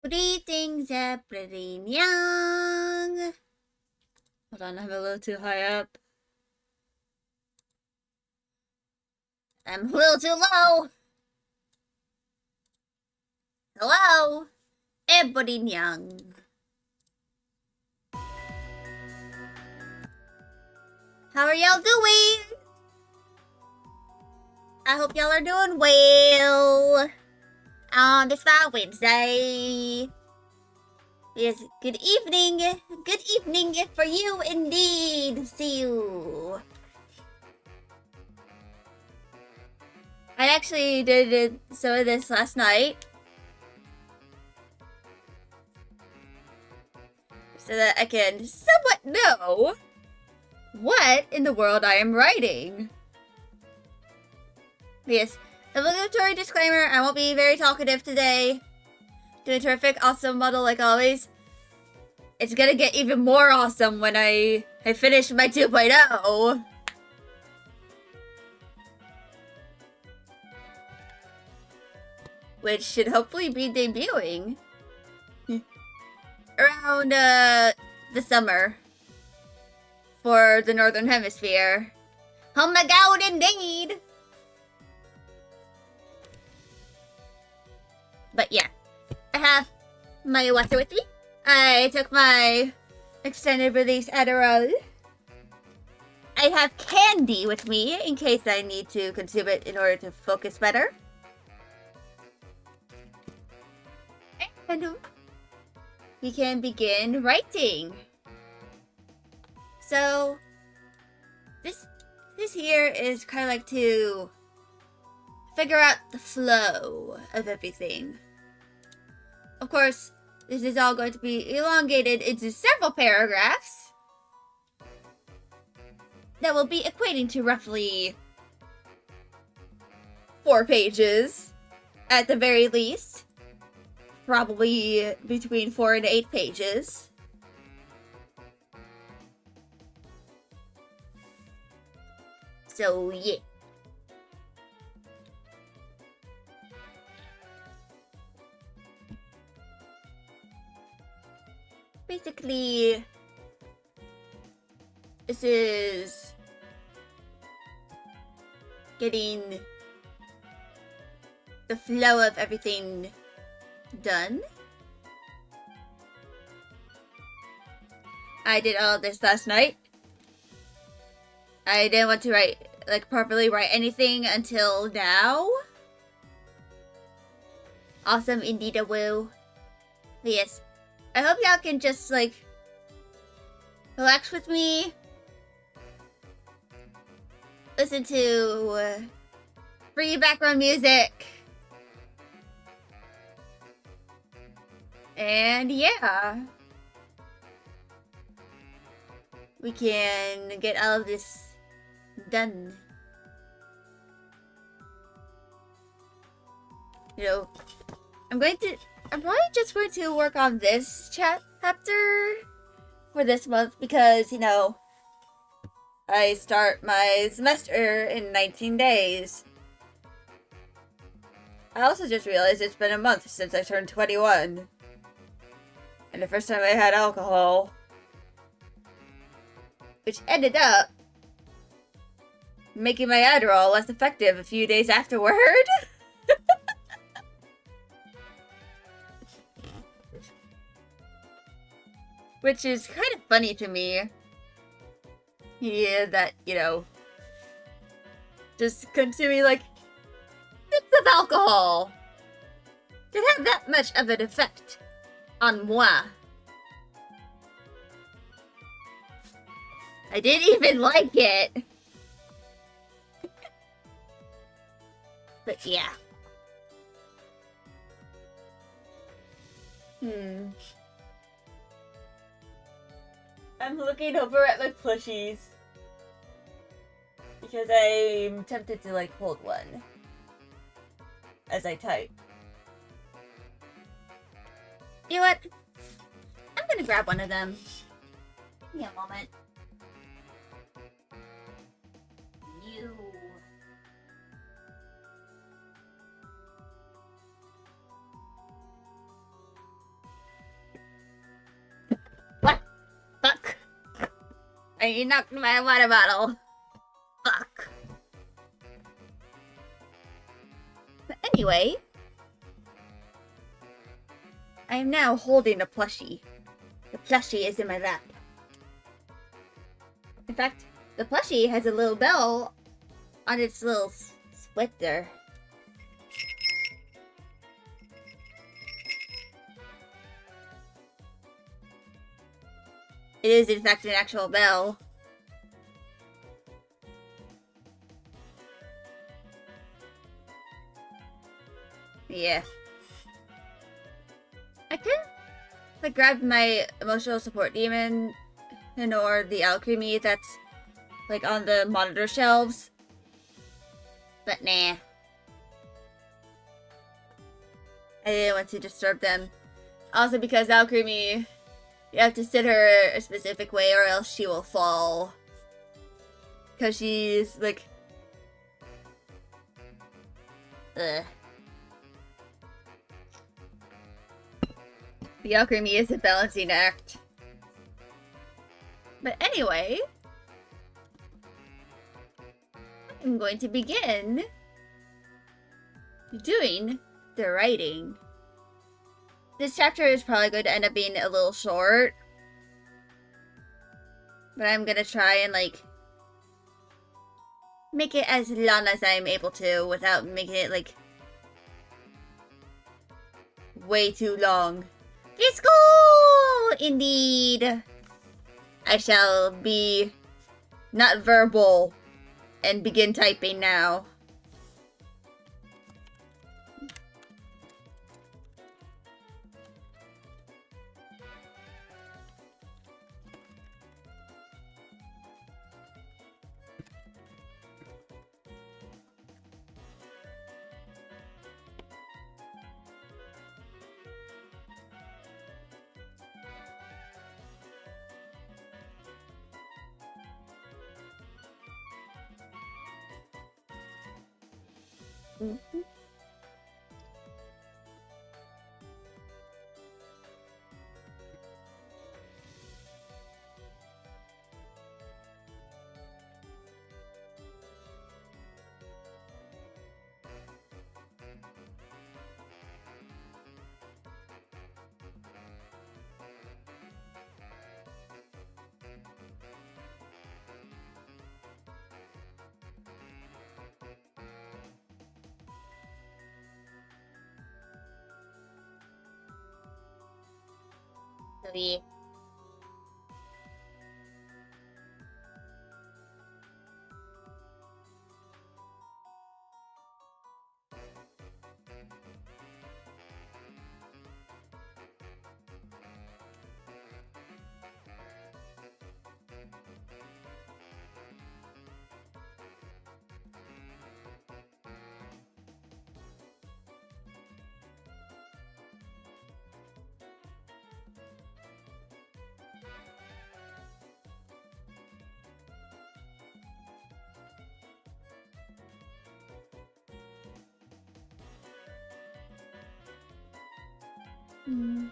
Greetings, pretty young. Hold on, I'm a little too high up. I'm a little too low. Hello, everybody young. How are y'all doing? I hope y'all are doing well on this fine Wednesday. Yes, good evening. Good evening for you indeed. See you. I actually did some of this last night, so that I can somewhat know what in the world I am writing. Yes, obligatory disclaimer, I won't be very talkative today. Doing terrific, awesome model like always. It's gonna get even more awesome when I finish my 2.0. Which should hopefully be debuting around the summer for the Northern Hemisphere. Oh my god, indeed! But yeah, I have my water with me. I took my extended release Adderall. I have candy with me in case I need to consume it in order to focus better. And we can begin writing. So this here is kind of like to figure out the flow of everything. Of course, this is all going to be elongated into several paragraphs that will be equating to roughly 4 pages at the very least. Probably between 4 and 8 pages. So yeah. Basically, this is getting the flow of everything done. I did all this last night. I didn't want to properly write anything until now. Awesome, indeed, a woo. But yes, I hope y'all can just relax with me. Listen to free background music. And yeah, we can get all of this done. You know, I'm probably just going to work on this chapter for this month because, you know, I start my semester in 19 days. I also just realized it's been a month since I turned 21. And the first time I had alcohol, which ended up making my Adderall less effective a few days afterward. Which is kind of funny to me. Yeah, that, you know, just consuming sips of alcohol could have that much of an effect on moi. I didn't even like it. But yeah. I'm looking over at my plushies because I'm tempted to hold one as I type. You know what? I'm gonna grab one of them. Give me a moment. You. You knocked my water bottle. Fuck. But anyway, I am now holding a plushie. The plushie is in my lap. In fact, the plushie has a little bell on its little split there. It is, in fact, an actual bell. Yeah. I could like grab my emotional support demon and or the alchemy that's like on the monitor shelves. But nah. I didn't want to disturb them. Also because alchemy, you have to sit her a specific way or else she will fall. Because she's like... Ugh. The alchemy is a balancing act. But anyway, I'm going to begin doing the writing. This chapter is probably going to end up being a little short, but I'm gonna try and like make it as long as I'm able to without making it like way too long. Let's go! Indeed. I shall be not verbal and begin typing now. Mm-hmm. Sweet. Mm-hmm.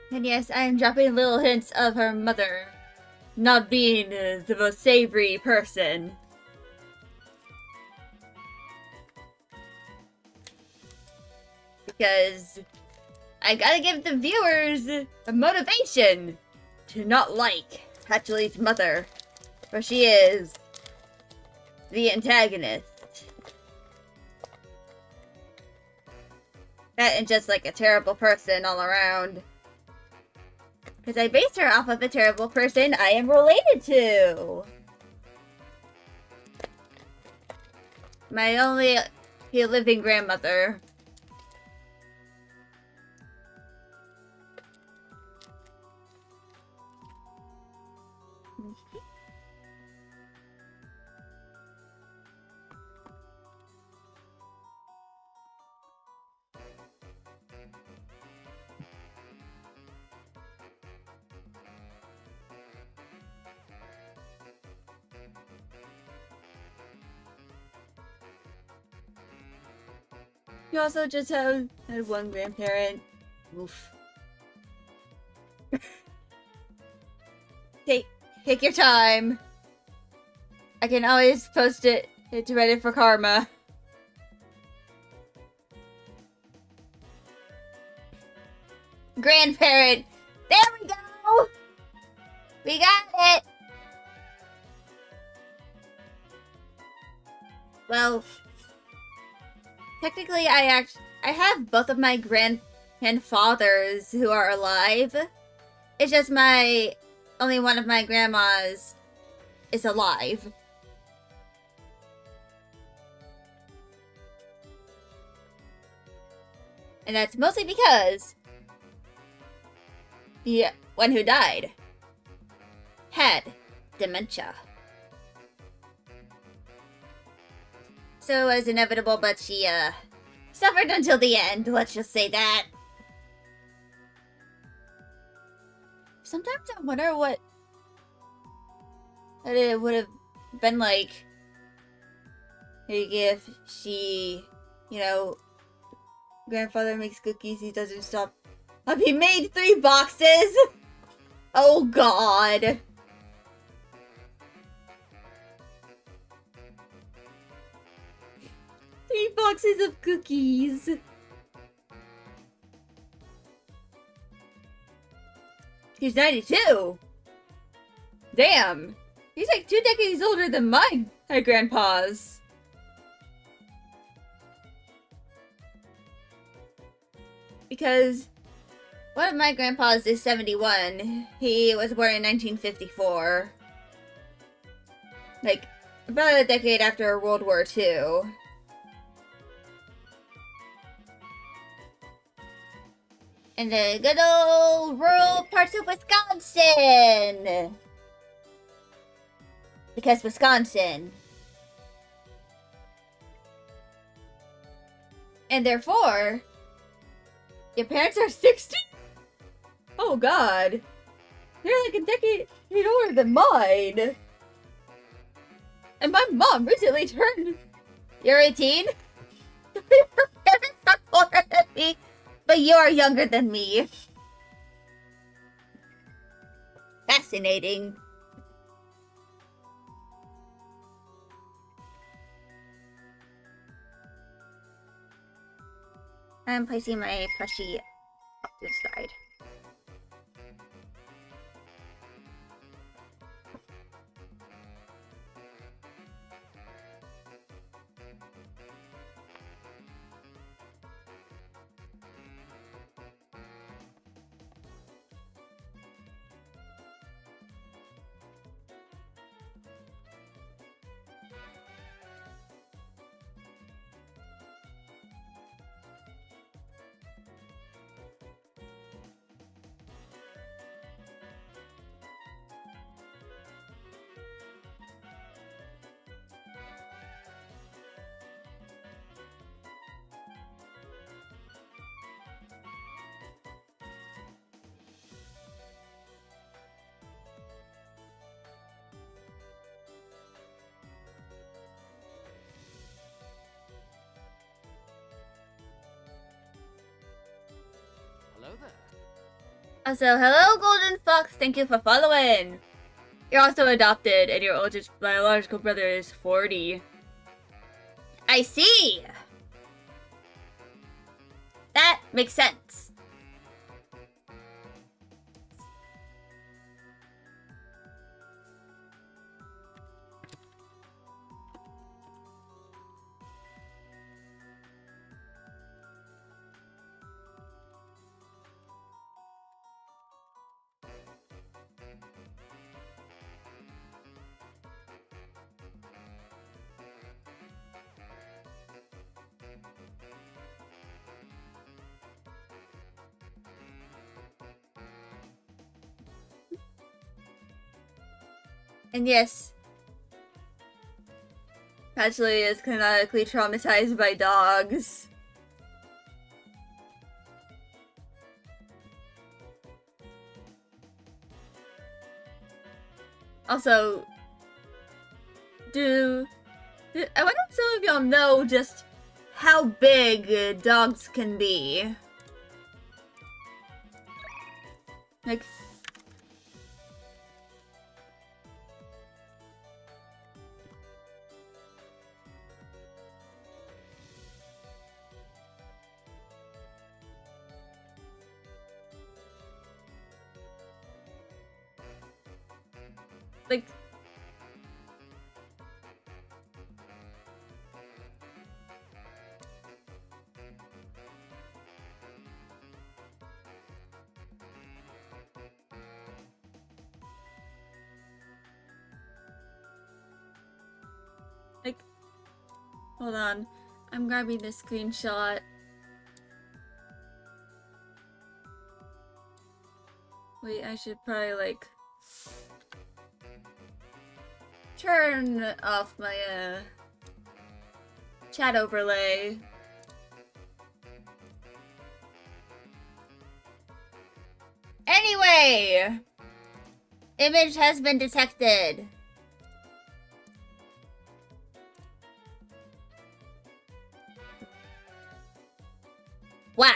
And yes, I am dropping little hints of her mother not being the most savory person. Because I gotta give the viewers a motivation to not like Patchouli's mother, for she is the antagonist. That and just like a terrible person all around. Because I based her off of a terrible person I am related to. My only living grandmother. You also just had one grandparent. Oof. Take your time. I can always post it to Reddit for karma. Grandparent. There we go. We got it. Well, technically, I have both of my grandfathers who are alive. It's just only one of my grandmas is alive. And that's mostly because the one who died had dementia. So it was inevitable, but she, suffered until the end, let's just say that. Sometimes I wonder what it would have been like if she, grandfather makes cookies, he doesn't stop. He made 3 boxes! Oh god. 3 boxes of cookies. He's 92. Damn. He's like 2 decades older than my grandpa's. Because one of my grandpas is 71. He was born in 1954. Like, about a decade after World War II. In the good old rural parts of Wisconsin! Because Wisconsin. And therefore, your parents are 60? Oh god. They're like a decade older than mine. And my mom recently turned... You're 18? Your parents are older than me. But you're younger than me. Fascinating. I'm placing my plushie off to the side. Also, hello, Golden Fox. Thank you for following. You're also adopted, and your oldest biological brother is 40. I see. That makes sense. And yes, Patchouli is canonically traumatized by dogs. Also, I wonder if some of y'all know just how big dogs can be. Like, like, hold on. I'm grabbing this screenshot. Wait, I should probably, like, turn off my, chat overlay. Anyway! Image has been detected. Wow.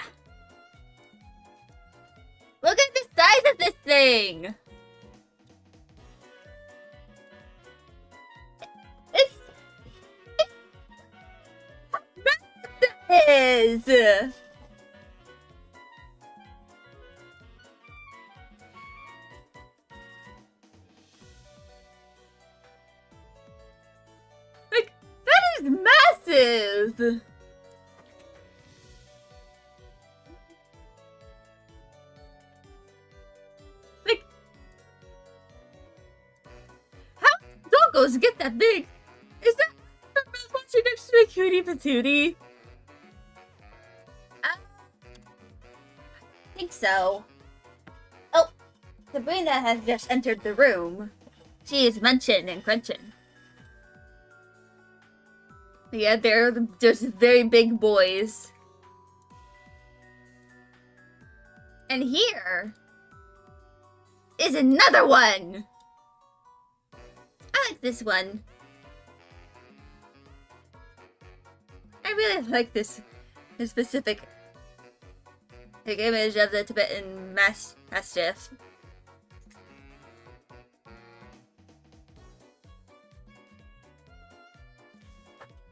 Look at the size of this thing! It's massive! Like, that is massive! Doggos get that big? Is that the watching next to a cutie patootie? I think so. Oh, Sabrina has just entered the room. She is munching and crunching. Yeah, they're just very big boys. And here is another one! I like this one. I really like this specific image of the Tibetan Mastiff.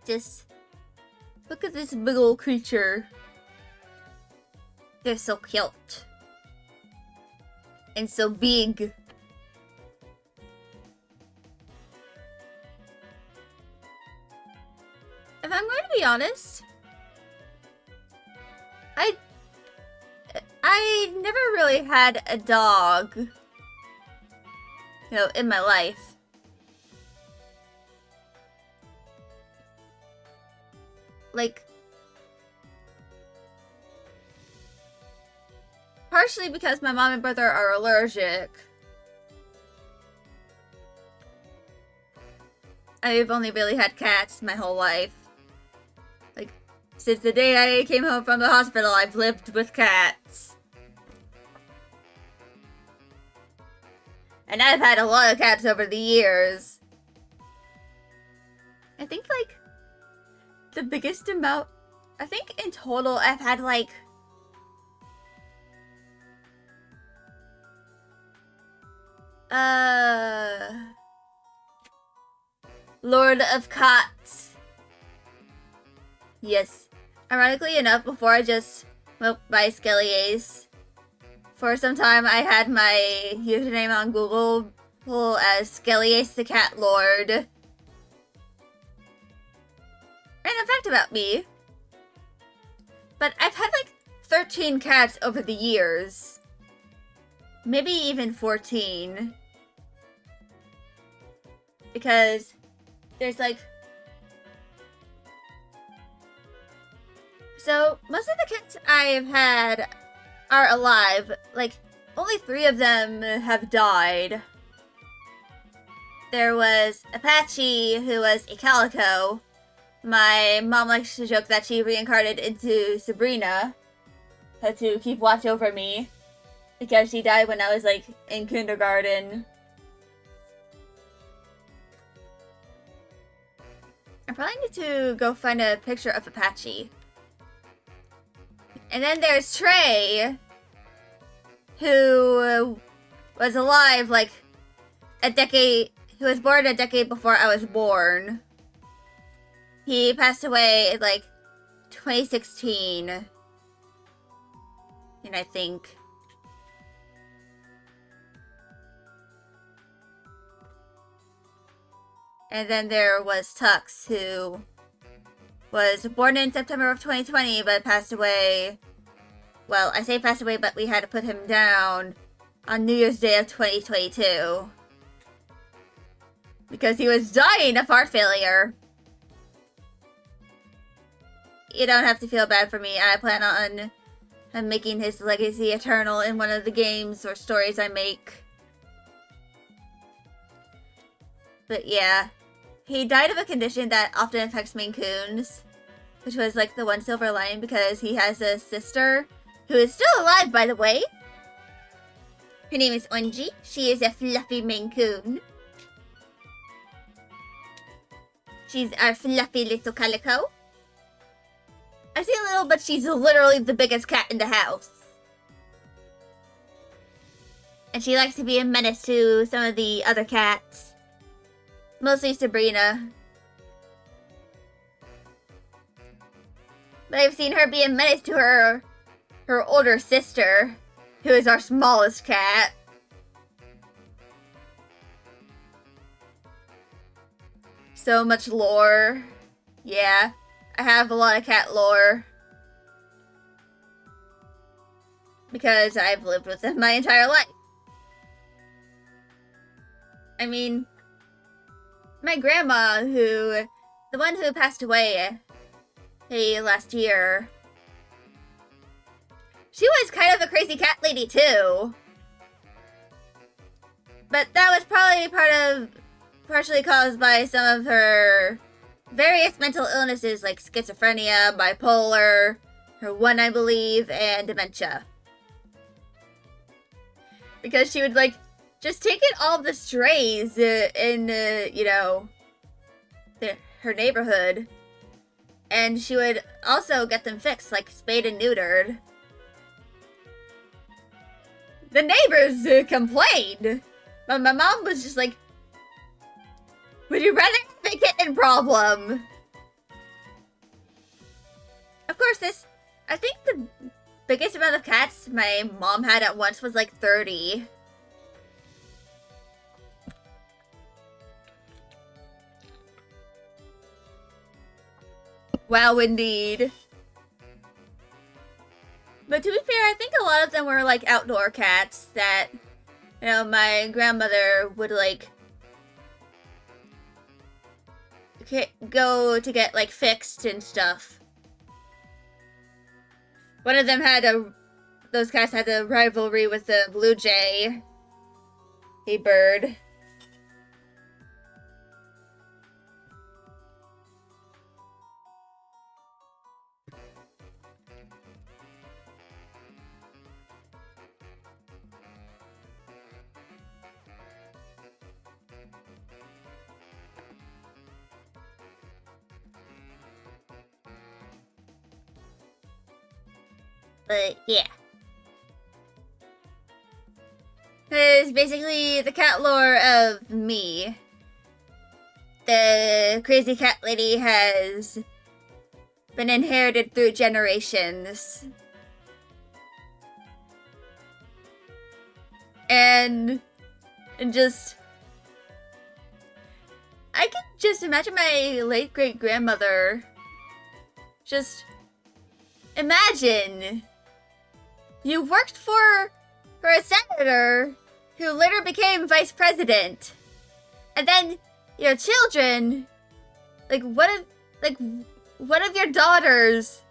Just look at this big old creature. They're so cute. And so big. If I'm going to be honest, I never really had a dog, you know, in my life. Like, partially because my mom and brother are allergic. I've only really had cats my whole life. Like, since the day I came home from the hospital, I've lived with cats. And I've had a lot of cats over the years. I think, like, the biggest amount... I think in total I've had, like... Lord of Cots. Yes. Ironically enough, before I just went by Skelliace, for some time I had my username on Google as Skelliace the Cat Lord. Random fact about me. But I've had like 13 cats over the years. Maybe even 14. Because there's like... So, most of the cats I've had are alive. Like, only 3 of them have died. There was Apache, who was a calico. My mom likes to joke that she reincarnated into Sabrina. Had to keep watch over me. Because she died when I was, like, in kindergarten. I probably need to go find a picture of Apache. And then there's Trey, who was alive, like, who was born a decade before I was born. He passed away in, like, 2016. And I think. And then there was Tux, who was born in September of 2020, but passed away. Well, I say passed away, but we had to put him down on New Year's Day of 2022. Because he was dying of heart failure. You don't have to feel bad for me. I plan on making his legacy eternal in one of the games or stories I make. But yeah. He died of a condition that often affects Maine Coons, which was like the one silver lining because he has a sister who is still alive, by the way. Her name is Unji. She is a fluffy Maine Coon. She's our fluffy little calico. I say little, but she's literally the biggest cat in the house. And she likes to be a menace to some of the other cats. Mostly Sabrina. But I've seen her be a menace to her older sister, who is our smallest cat. So much lore. Yeah, I have a lot of cat lore. Because I've lived with them my entire life. I mean, my grandma, the one who passed away last year, she was kind of a crazy cat lady too. But that was probably partially caused by some of her various mental illnesses like schizophrenia, bipolar, her one, I believe, and dementia. Because she would like just take in all the strays in, you know, her neighborhood. And she would also get them fixed, like spayed and neutered. The neighbors complained. But my mom was just like, would you rather have a kitten problem? Of course, I think the biggest amount of cats my mom had at once was like 30. Wow, indeed. But to be fair, I think a lot of them were like outdoor cats that, you know, my grandmother would like go to get like fixed and stuff. One of them those cats had a rivalry with the blue jay, a bird. But yeah. Because basically the cat lore of me, the crazy cat lady has been inherited through generations. And just... I can just imagine my late great-grandmother. Just imagine you worked for a senator who later became vice president. And then your children, like one of your daughters,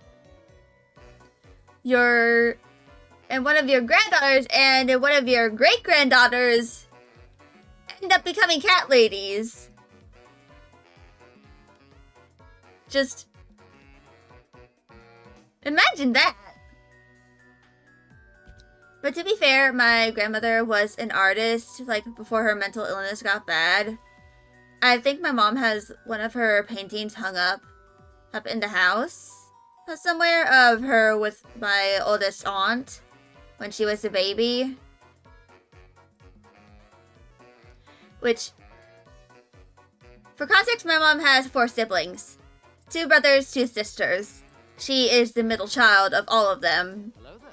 and one of your granddaughters and one of your great-granddaughters end up becoming cat ladies. Just imagine that. But to be fair, my grandmother was an artist, like, before her mental illness got bad. I think my mom has one of her paintings hung up in the house somewhere of her with my oldest aunt when she was a baby. Which, for context, my mom has 4 siblings. 2 brothers, 2 sisters. She is the middle child of all of them. Hello there.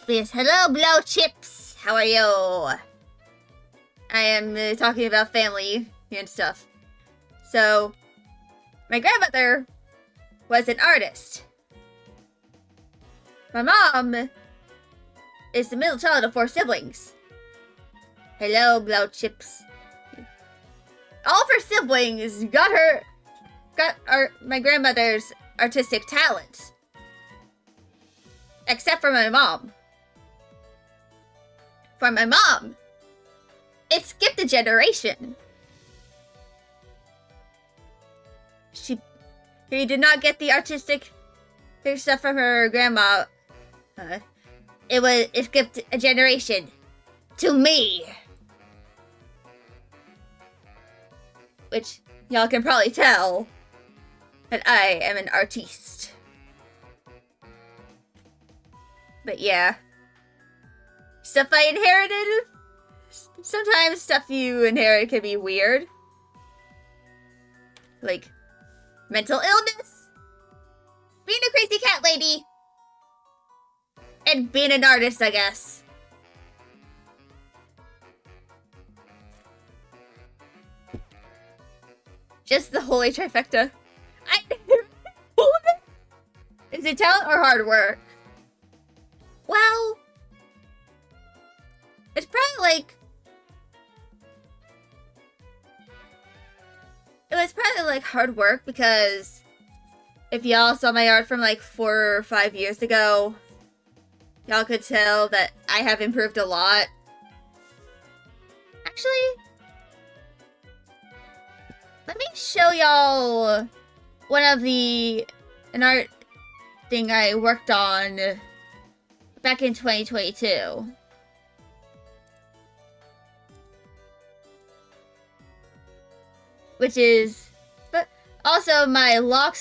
Yes, hello, Blow Chips. How are you? I am talking about family and stuff. So, my grandmother was an artist. My mom is the middle child of 4 siblings. Hello, Blow Chips. All of her siblings got my grandmother's artistic talents. Except for my mom. For my mom, it skipped a generation. She did not get the artistic stuff from her grandma. It skipped a generation to me. Which y'all can probably tell that I am an artiste. But yeah. Stuff I inherited? Sometimes stuff you inherit can be weird. Like, mental illness, being a crazy cat lady, and being an artist, I guess. Just the holy trifecta. Is it talent or hard work? Well, it's probably like... It was probably like hard work because if y'all saw my art from like 4 or 5 years ago, y'all could tell that I have improved a lot. Actually, let me show y'all an art thing I worked on back in 2022. Which is, but also my lock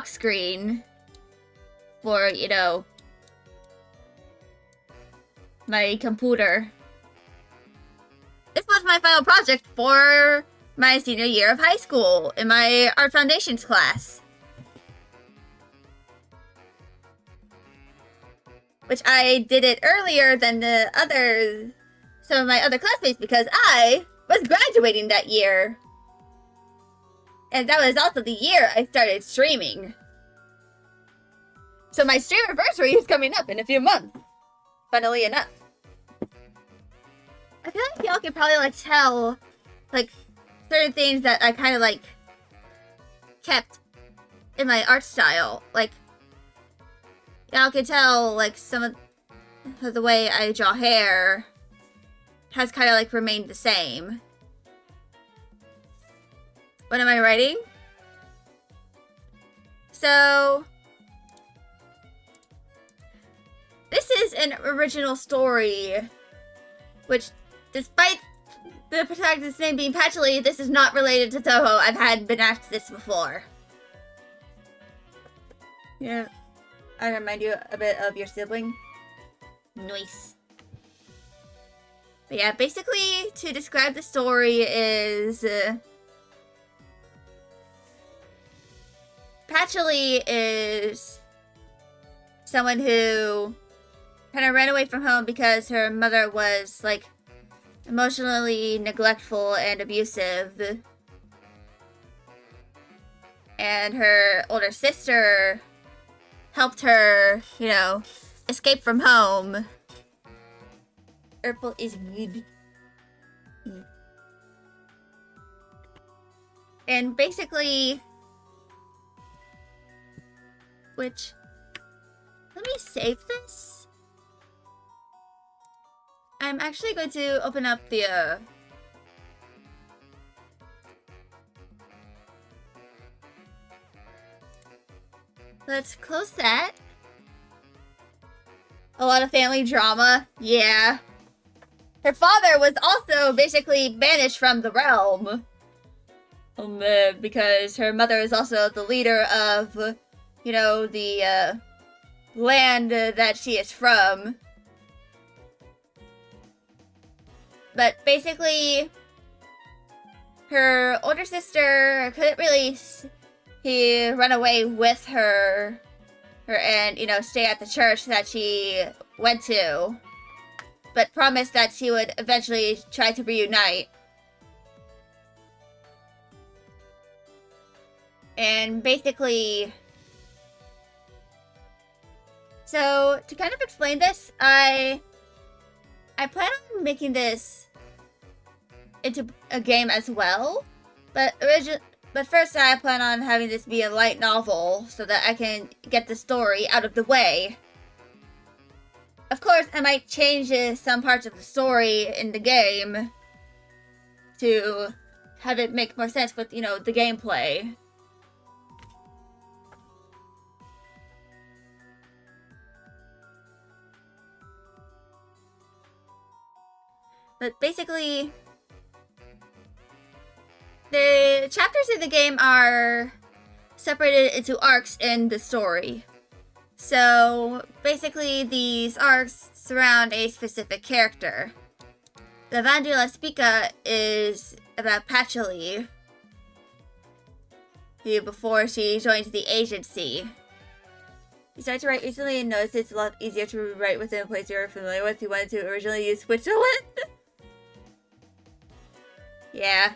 screen for, you know, my computer. This was my final project for my senior year of high school in my Art Foundations class. Which I did it earlier than some of my other classmates because I was graduating that year. And that was also the year I started streaming. So my stream anniversary is coming up in a few months. Funnily enough. I feel like y'all can probably like tell like certain things that I kind of like kept in my art style. Like y'all can tell like some of the way I draw hair has kind of like remained the same. What am I writing? So, this is an original story, which, despite the protagonist's name being Patchouli, this is not related to Toho. I've been asked this before. Yeah, I remind you a bit of your sibling. Nice. But yeah, basically, to describe the story is... Patchouli is someone who kind of ran away from home because her mother was, like, emotionally neglectful and abusive. And her older sister helped her, you know, escape from home. Purple is good. And basically... Which... Let me save this. I'm actually going to open up the, Let's close that. A lot of family drama. Yeah. Her father was also basically banished from the realm. Because her mother is also the leader of, you know, the, land that she is from. But basically, her older sister couldn't really run away with her and, you know, stay at the church that she went to, but promised that she would eventually try to reunite. And basically... So, to kind of explain this, I plan on making this into a game as well, but first I plan on having this be a light novel so that I can get the story out of the way. Of course, I might change some parts of the story in the game to have it make more sense with, you know, the gameplay. But basically, the chapters in the game are separated into arcs in the story. So basically, these arcs surround a specific character. The Vandula Spica is about Patchouli, who before she joined the agency. You started to write recently and noticed it's a lot easier to write within a place you're familiar with. You wanted to originally use Switzerland? Yeah.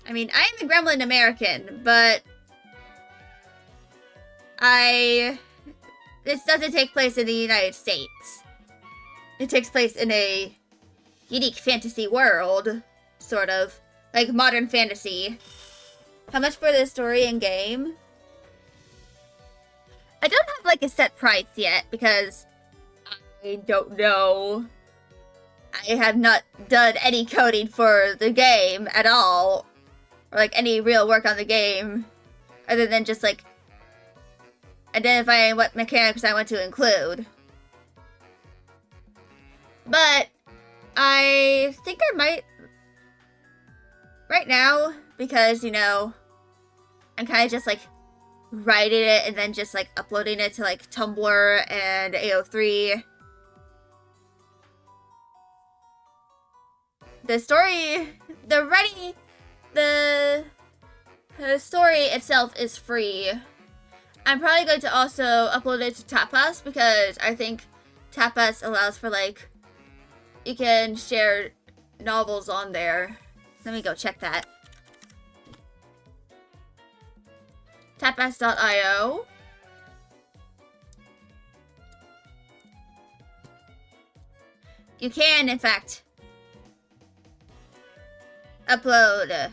I mean, I am a Gremlin American, but this doesn't take place in the United States. It takes place in a unique fantasy world, sort of. Like modern fantasy. How much for the story and game? I don't have like a set price yet because I don't know. I have not done any coding for the game at all. Or like any real work on the game. Other than just like identifying what mechanics I want to include. But I think I might right now, because, you know, I'm kind of just like writing it and then just like uploading it to like Tumblr and AO3. The story, the story itself is free. I'm probably going to also upload it to Tapas because I think Tapas allows for like, you can share novels on there. Let me go check that. Tapas.io. You can, in fact, upload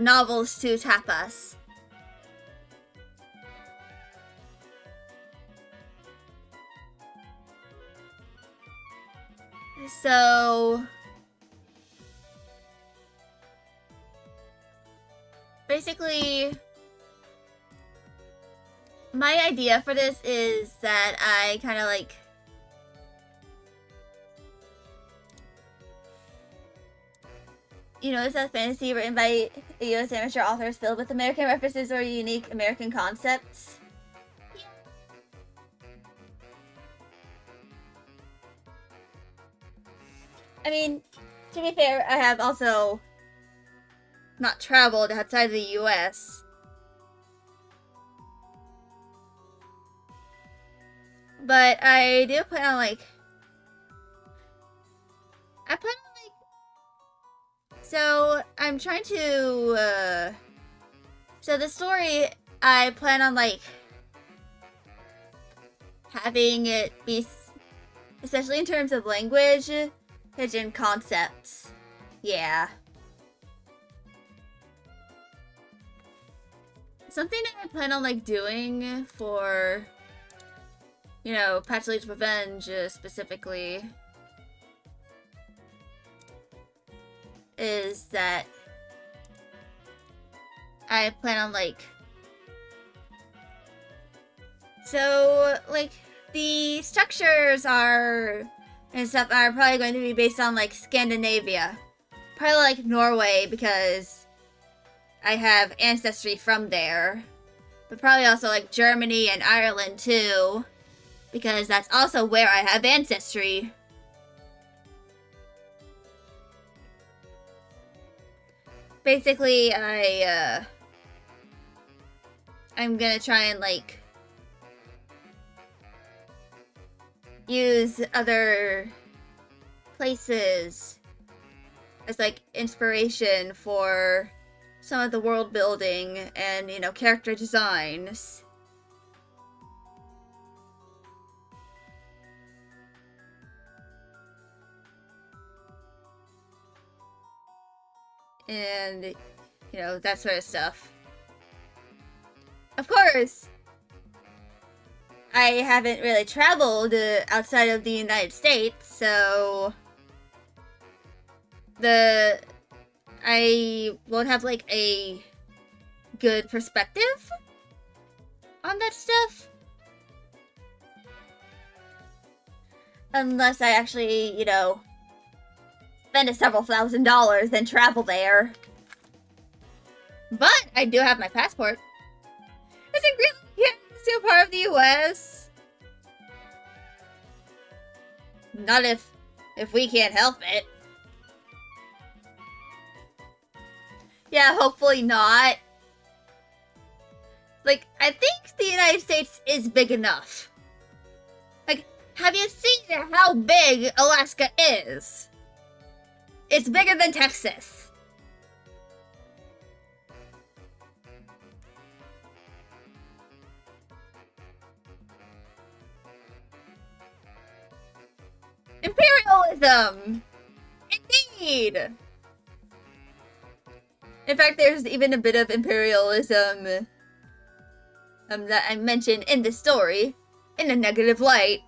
novels to Tapas. So basically, my idea for this is that I kind of like it's a fantasy written by U.S. amateur authors filled with American references or unique American concepts. I mean, to be fair, I have also not traveled outside the US. But I do plan on, like... I plan on, like... So, I'm trying to, So the story, I plan on, like... having it be... Especially in terms of language, hidden concepts. Yeah. Something that I plan on, like, doing for... You know, Patchouli's Revenge, specifically, is that I plan on, like... So, like, the structures and stuff are probably going to be based on, like, Scandinavia. Probably, like, Norway, because I have ancestry from there. But probably also, like, Germany and Ireland, too. Because that's also where I have ancestry. Basically, I'm gonna try and, like, use other places as, like, inspiration for some of the world building and, you know, character designs. And, you know, that sort of stuff. Of course, I haven't really traveled outside of the United States, so I won't have, like, a good perspective on that stuff. Unless I actually, you know, spend several $1,000s and travel there. But I do have my passport. Is it really still part of the US? Not if we can't help it. Yeah, hopefully not. Like, I think the United States is big enough. Like, have you seen how big Alaska is? It's bigger than Texas. Imperialism! Indeed! In fact, there's even a bit of imperialism that I mentioned in the story, in a negative light.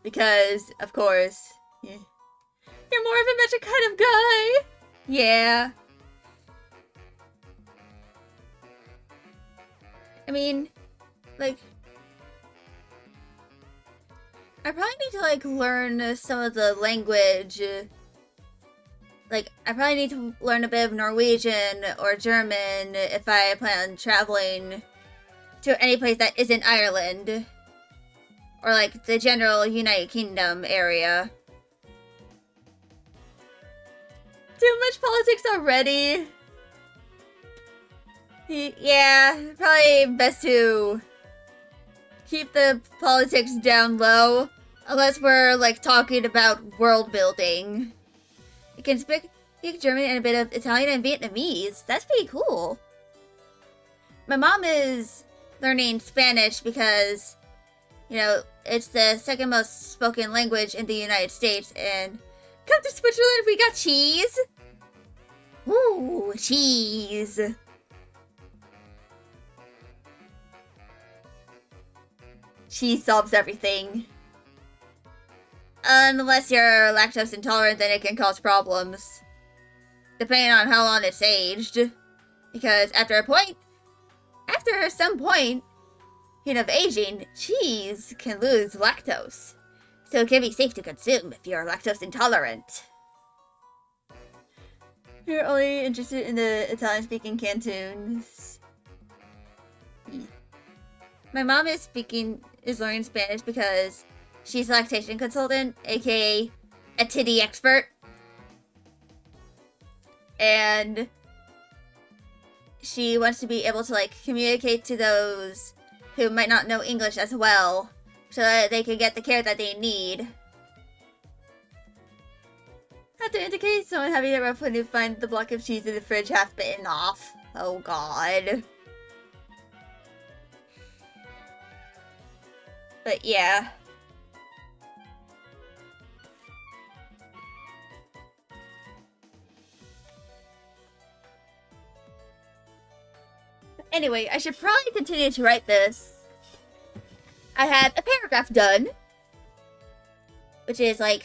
Because, of course, you're more of a magic kind of guy. Yeah. I mean, like, I probably need to, like, learn some of the language. Like, I probably need to learn a bit of Norwegian or German if I plan on traveling to any place that isn't Ireland. Or, like, the general United Kingdom area. Too much politics already. Yeah, probably best to keep the politics down low. Unless we're, like, talking about world building. You can speak German and a bit of Italian and Vietnamese. That's pretty cool. My mom is learning Spanish because, you know, it's the second most spoken language in the United States, and come to Switzerland, we got cheese! Ooh, cheese! Cheese solves everything. Unless you're lactose intolerant, then it can cause problems. Depending on how long it's aged. Because after some point, of aging, cheese can lose lactose. So it can be safe to consume if you're lactose intolerant. You're only interested in the Italian-speaking cantons. My mom is learning Spanish because she's a lactation consultant, aka a titty expert. And she wants to be able to, like, communicate to those who might not know English as well, so that they can get the care that they need. Not to indicate someone having it rough when you find the block of cheese in the fridge half bitten off. Oh god. But yeah. Anyway, I should probably continue to write this. I have a paragraph done, which is like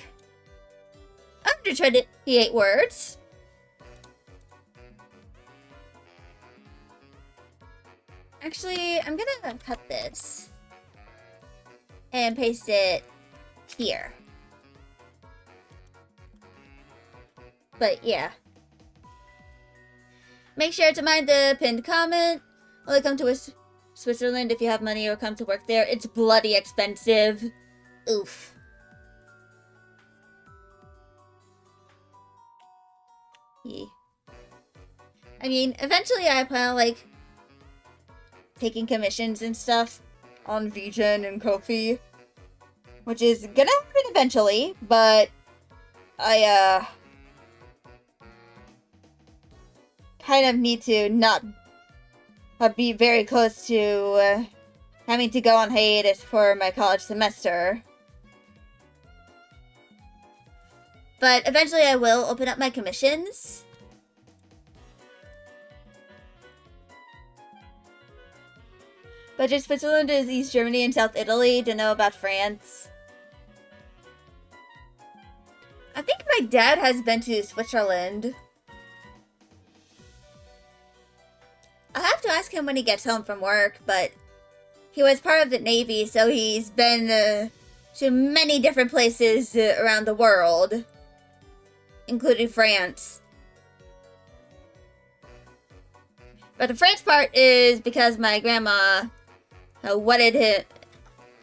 128 words. Actually, I'm gonna cut this and paste it here. But yeah. Make sure to mind the pinned comment. Only come to Switzerland if you have money or come to work there. It's bloody expensive. Oof. Yeah. I mean, eventually I plan on, like, taking commissions and stuff on VGen and Ko-fi, which is gonna happen eventually, but I, kind of need to not be very close to having to go on hiatus for my college semester. But eventually I will open up my commissions. But just Switzerland is East Germany and South Italy to know about France. I think my dad has been to Switzerland. I'll have to ask him when he gets home from work, but he was part of the Navy, so he's been to many different places around the world, including France. But the France part is because my grandma wanted him,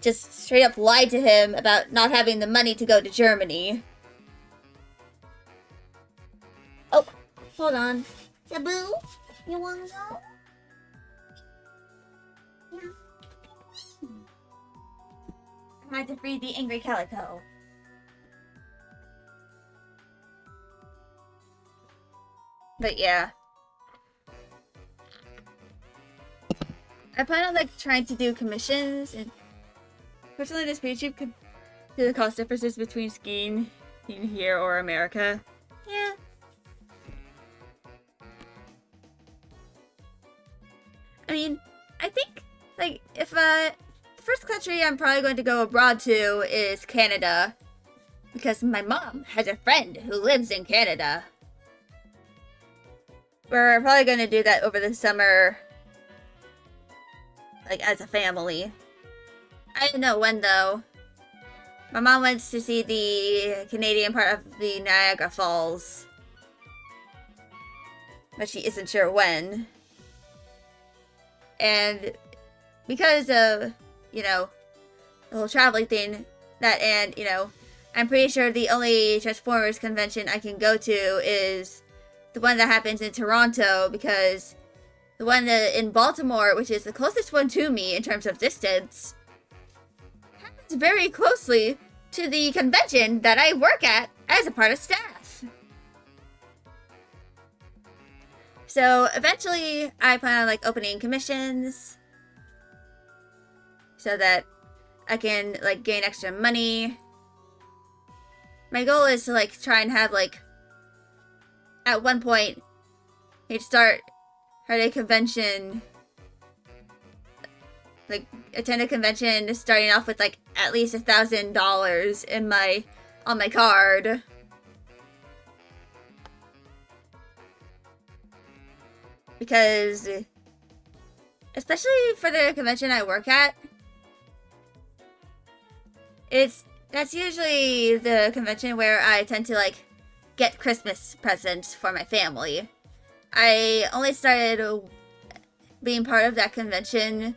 just straight up lied to him about not having the money to go to Germany. Oh, hold on. Sabu, you wanna go? I had to free the angry calico. But yeah. I plan on, like, trying to do commissions, and personally this pretty cheap to the cost differences between skiing in here or America. Yeah. I mean, I think, like, if the first country I'm probably going to go abroad to is Canada, because my mom has a friend who lives in Canada. We're probably going to do that over the summer, like, as a family. I don't know when, though. My mom wants to see the Canadian part of the Niagara Falls, but she isn't sure when. And because of, you know, the whole traveling thing, and, you know, I'm pretty sure the only Transformers convention I can go to is the one that happens in Toronto, because the one in Baltimore, which is the closest one to me in terms of distance, happens very closely to the convention that I work at as a part of staff. So eventually I plan on, like, opening commissions so that I can, like, gain extra money. My goal is to, like, try and have, like, at one point, he'd start at a convention, like, attend a convention starting off with, like, at least $1,000 in on my card. Because, especially for the convention I work at, that's usually the convention where I tend to, like, get Christmas presents for my family. I only started being part of that convention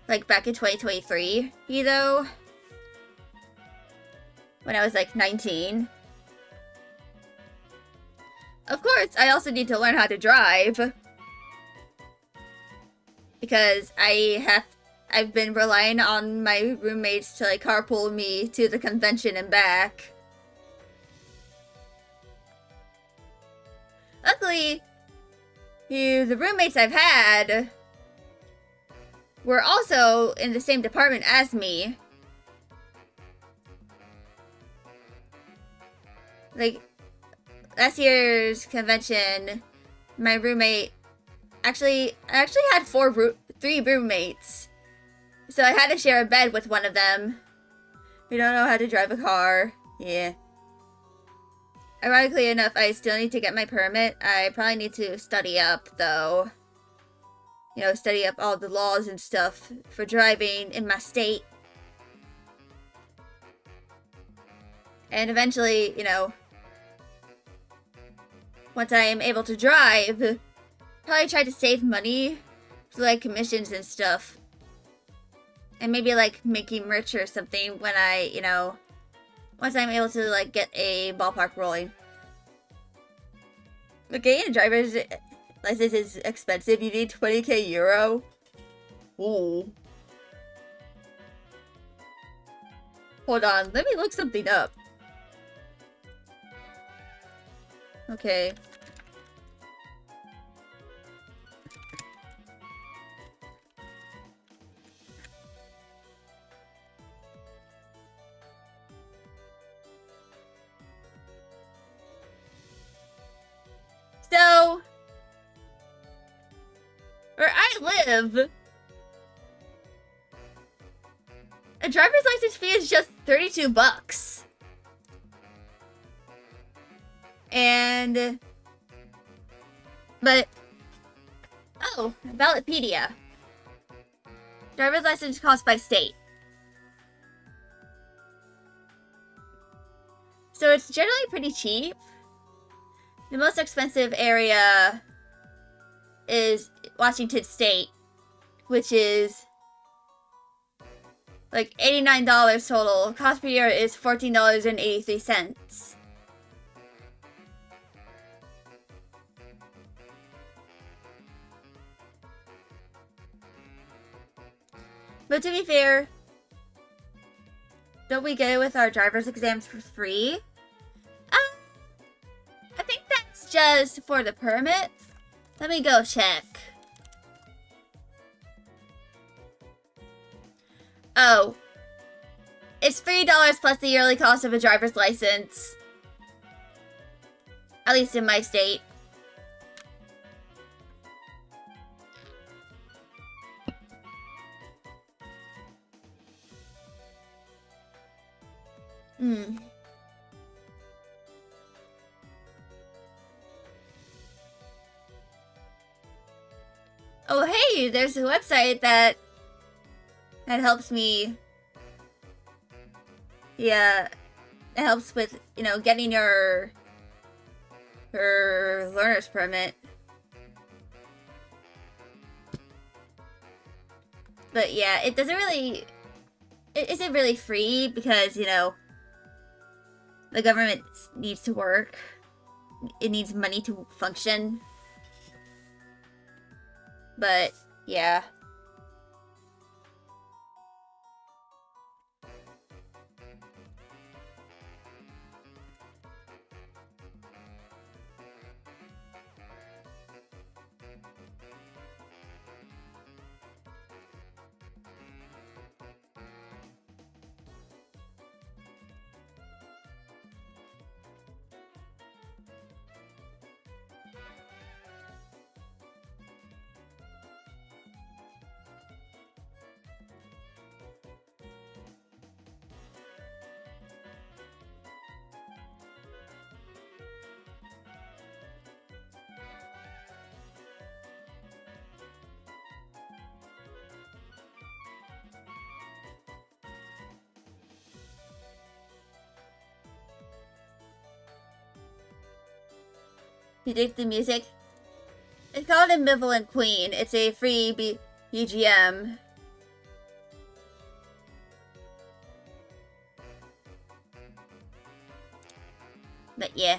like back in 2023, though. When I was like 19. Of course, I also need to learn how to drive. Because I've been relying on my roommates to like carpool me to the convention and back. Luckily, the roommates I've had were also in the same department as me. Like, last year's convention, my roommate I actually had three roommates. So I had to share a bed with one of them. We don't know how to drive a car. Yeah. Ironically enough, I still need to get my permit. I probably need to study up, though. You know, study up all the laws and stuff for driving in my state. And eventually, you know, once I am able to drive, probably try to save money for like commissions and stuff. And maybe like making merch or something when I, you know, once I'm able to like get a ballpark rolling. But getting a driver's license is expensive. You need 20k euro. Ooh. Hold on, let me look something up. Okay. So, where I live, a driver's license fee is just 32 bucks. But, oh, Ballotpedia. Driver's license cost by state. So it's generally pretty cheap. The most expensive area is Washington State, which is like $89 total. Cost per year is $14.83. But to be fair, don't we get it with our driver's exams for free? I think that's just for the permit. Let me go check. Oh. It's $3 plus the yearly cost of a driver's license. At least in my state. Oh, hey, there's a website that helps me. Yeah, it helps with, you know, getting your learner's permit. But yeah, it doesn't really, it isn't really free because, you know, the government needs to work. It needs money to function. But, yeah. You dig the music? It's called Ambivalent Queen. It's a free BGM. But yeah.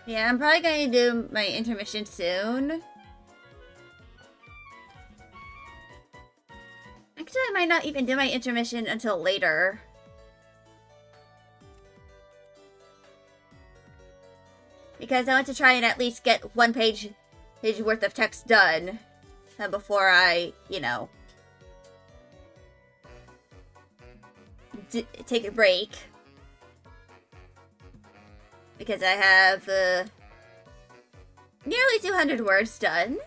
Yeah, I'm probably going to do my intermission soon. Actually, I might not even do my intermission until later. Because I want to try and at least get one page worth of text done before I, you know, take a break. Because I have nearly 200 words done.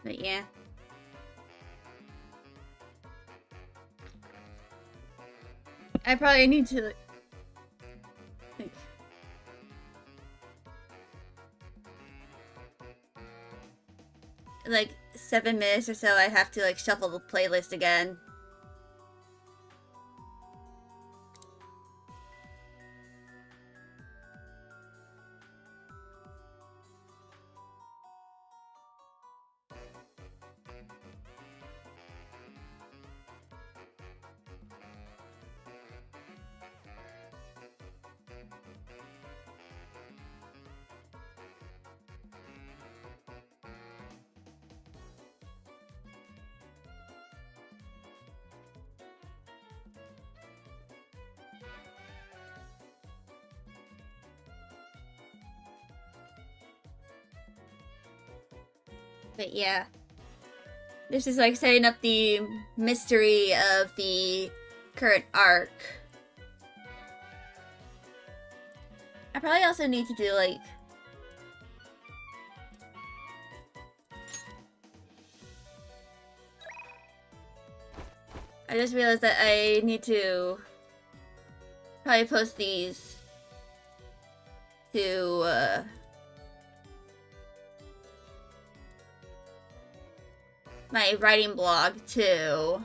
But yeah. I probably need to like 7 minutes or so I have to like shuffle the playlist again. But yeah. This is like setting up the mystery of the current arc. I probably also need to do like I just realized that I need to probably post these to my writing blog too.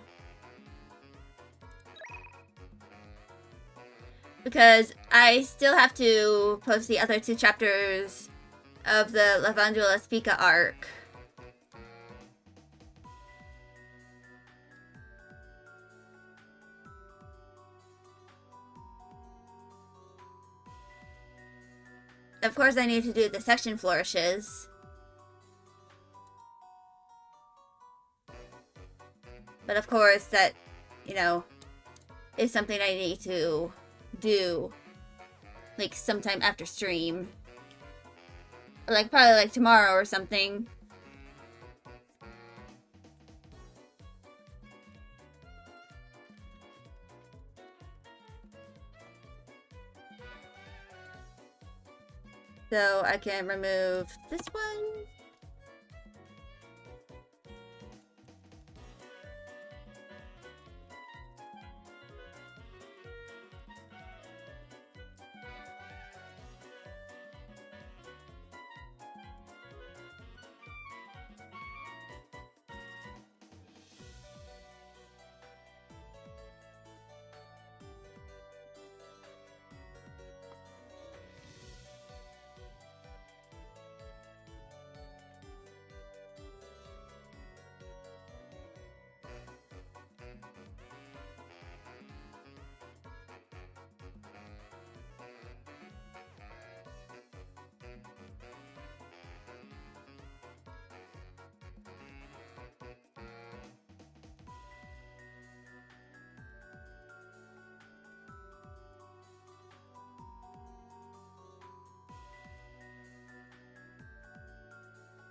Because I still have to post the other 2 chapters of the Lavandula Spica arc. Of course, I need to do the section flourishes. of course, that, you know, is something I need to do, like, sometime after stream. Like, probably, like, tomorrow or something. So I can remove this one.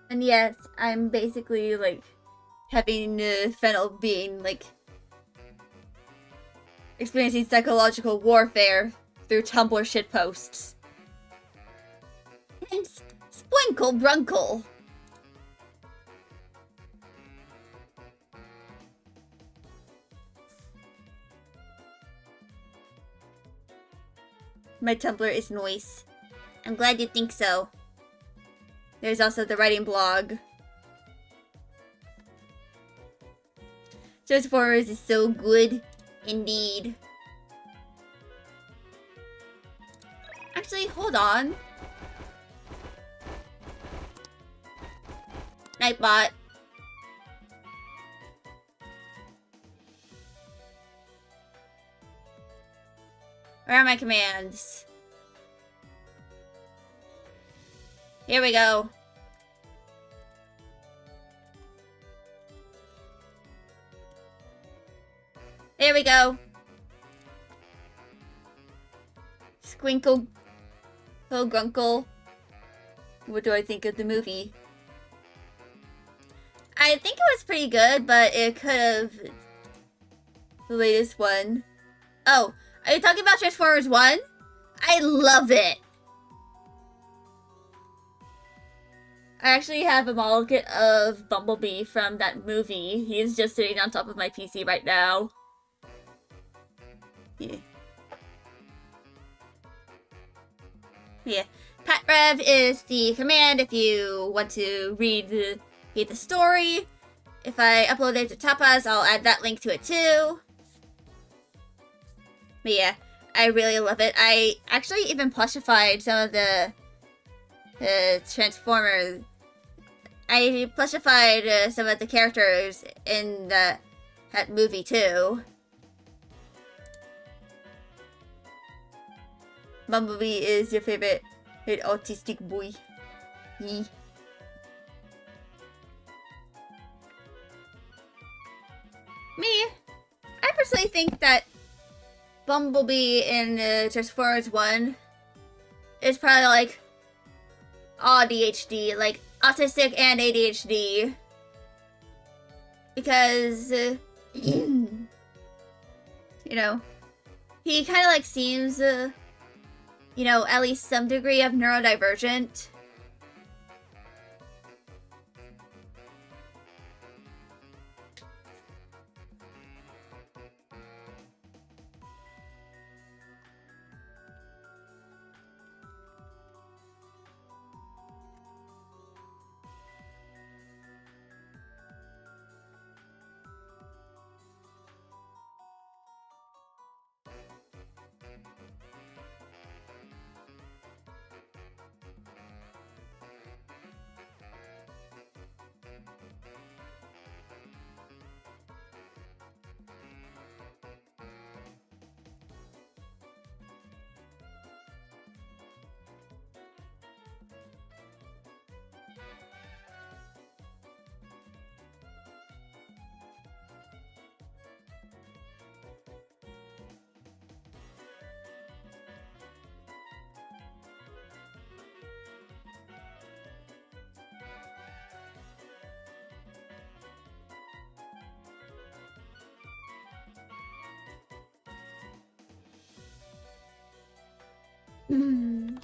And yes, I'm basically, like, having Fennel being, like, experiencing psychological warfare through Tumblr shitposts. And Sprinkle Brunkle. My Tumblr is noise. I'm glad you think so. There's also the writing blog. Transformers is so good. Indeed. Actually, hold on. Nightbot. Where are my commands? Here we go. There we go. Squinkle. Oh, Grunkle. What do I think of the movie? I think it was pretty good, but it could have... The latest one. Oh, are you talking about Transformers 1? I love it! I actually have a model kit of Bumblebee from that movie. He's just sitting on top of my PC right now. Yeah. Yeah. PatRev is the command if you want to read the story. If I upload it to Tapas, I'll add that link to it too. But yeah, I really love it. I actually even plushified some of the Transformers. I plushified some of the characters in that movie too. Bumblebee is your favorite autistic boy. Me, I personally think that Bumblebee in Transformers 1 is probably like ADHD, like autistic and ADHD. Because, you know, he kind of like seems, you know, at least some degree of neurodivergent. Hmm.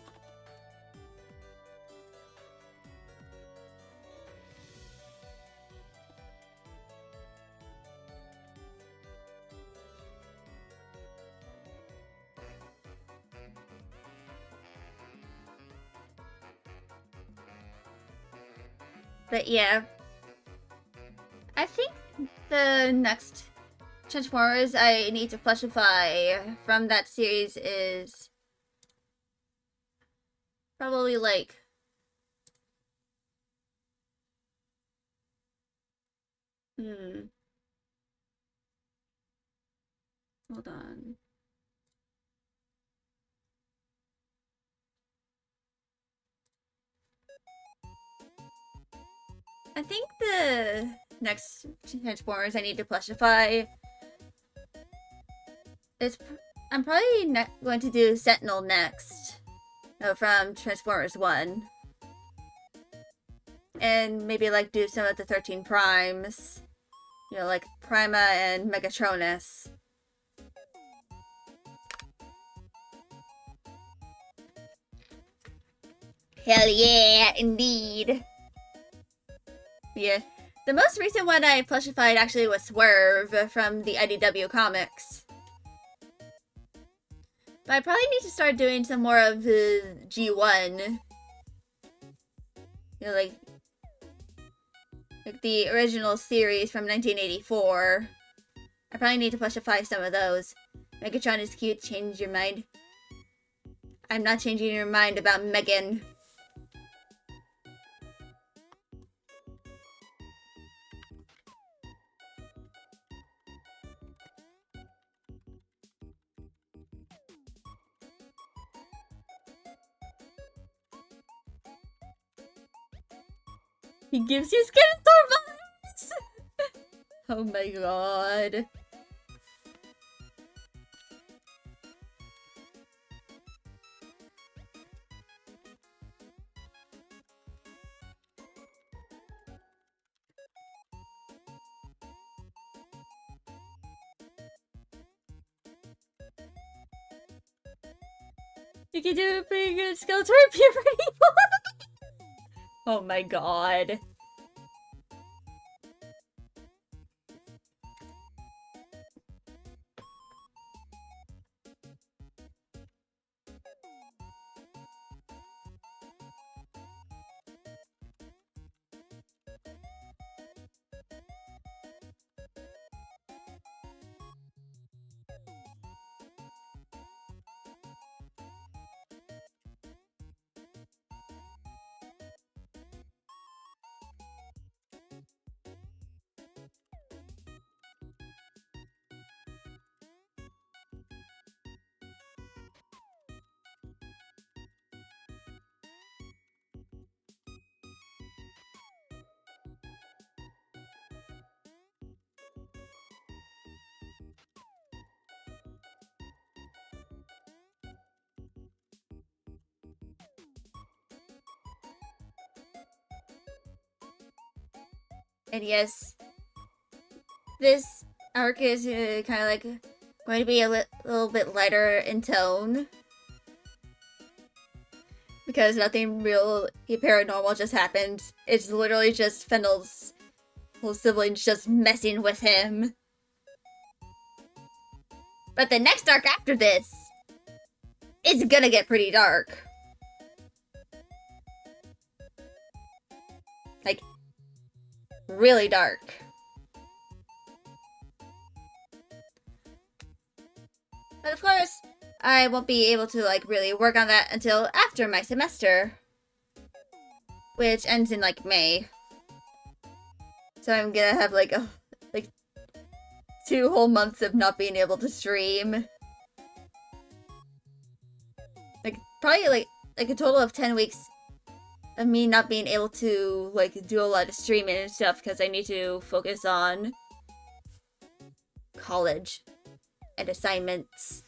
But yeah, I think the next Transformers I need to plushify from that series is probably like hmm. Hold on. I think the next Transformers I need to plushify is I'm probably going to do Sentinel next. From Transformers 1. And maybe like do some of the 13 Primes. You know, like Prima and Megatronus. Hell yeah, indeed. Yeah. The most recent one I plushified actually was Swerve from the IDW comics. But I probably need to start doing some more of the G1. You know, like the original series from 1984. I probably need to plushify some of those. Megatron is cute, change your mind. I'm not changing your mind about Megan. He gives you Skeletor vibes! Oh my god. You can do a pretty good Skeletor puberty. Oh my god. And yes, this arc is kind of like going to be a little bit lighter in tone. Because nothing real paranormal just happened. It's literally just Fennel's whole siblings just messing with him. But the next arc after this is gonna get pretty dark. Like, really dark. But of course, I won't be able to like really work on that until after my semester. Which ends in like May. So I'm gonna have like 2 whole months of not being able to stream. Like probably like a total of 10 weeks of me not being able to like do a lot of streaming and stuff because I need to focus on college and assignments.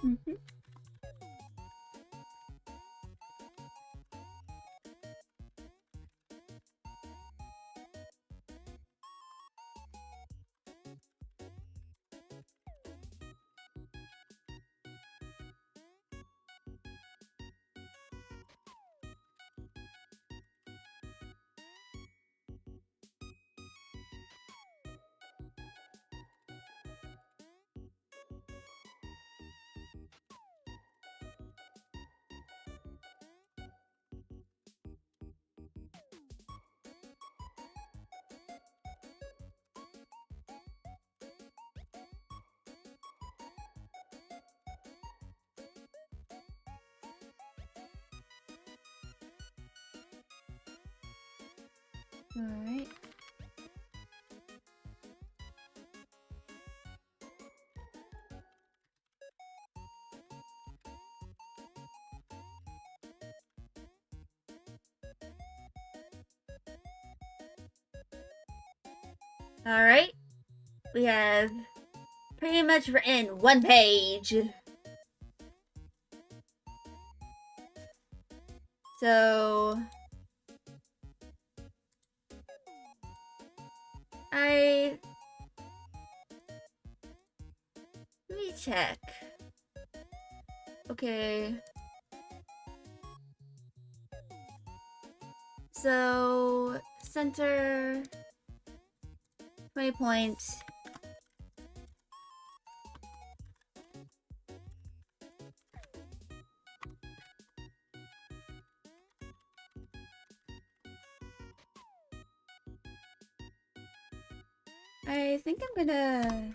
Mhm. Alright. Alright. We have pretty much written one page. So let me check. Okay. So center 20 points. I think I'm gonna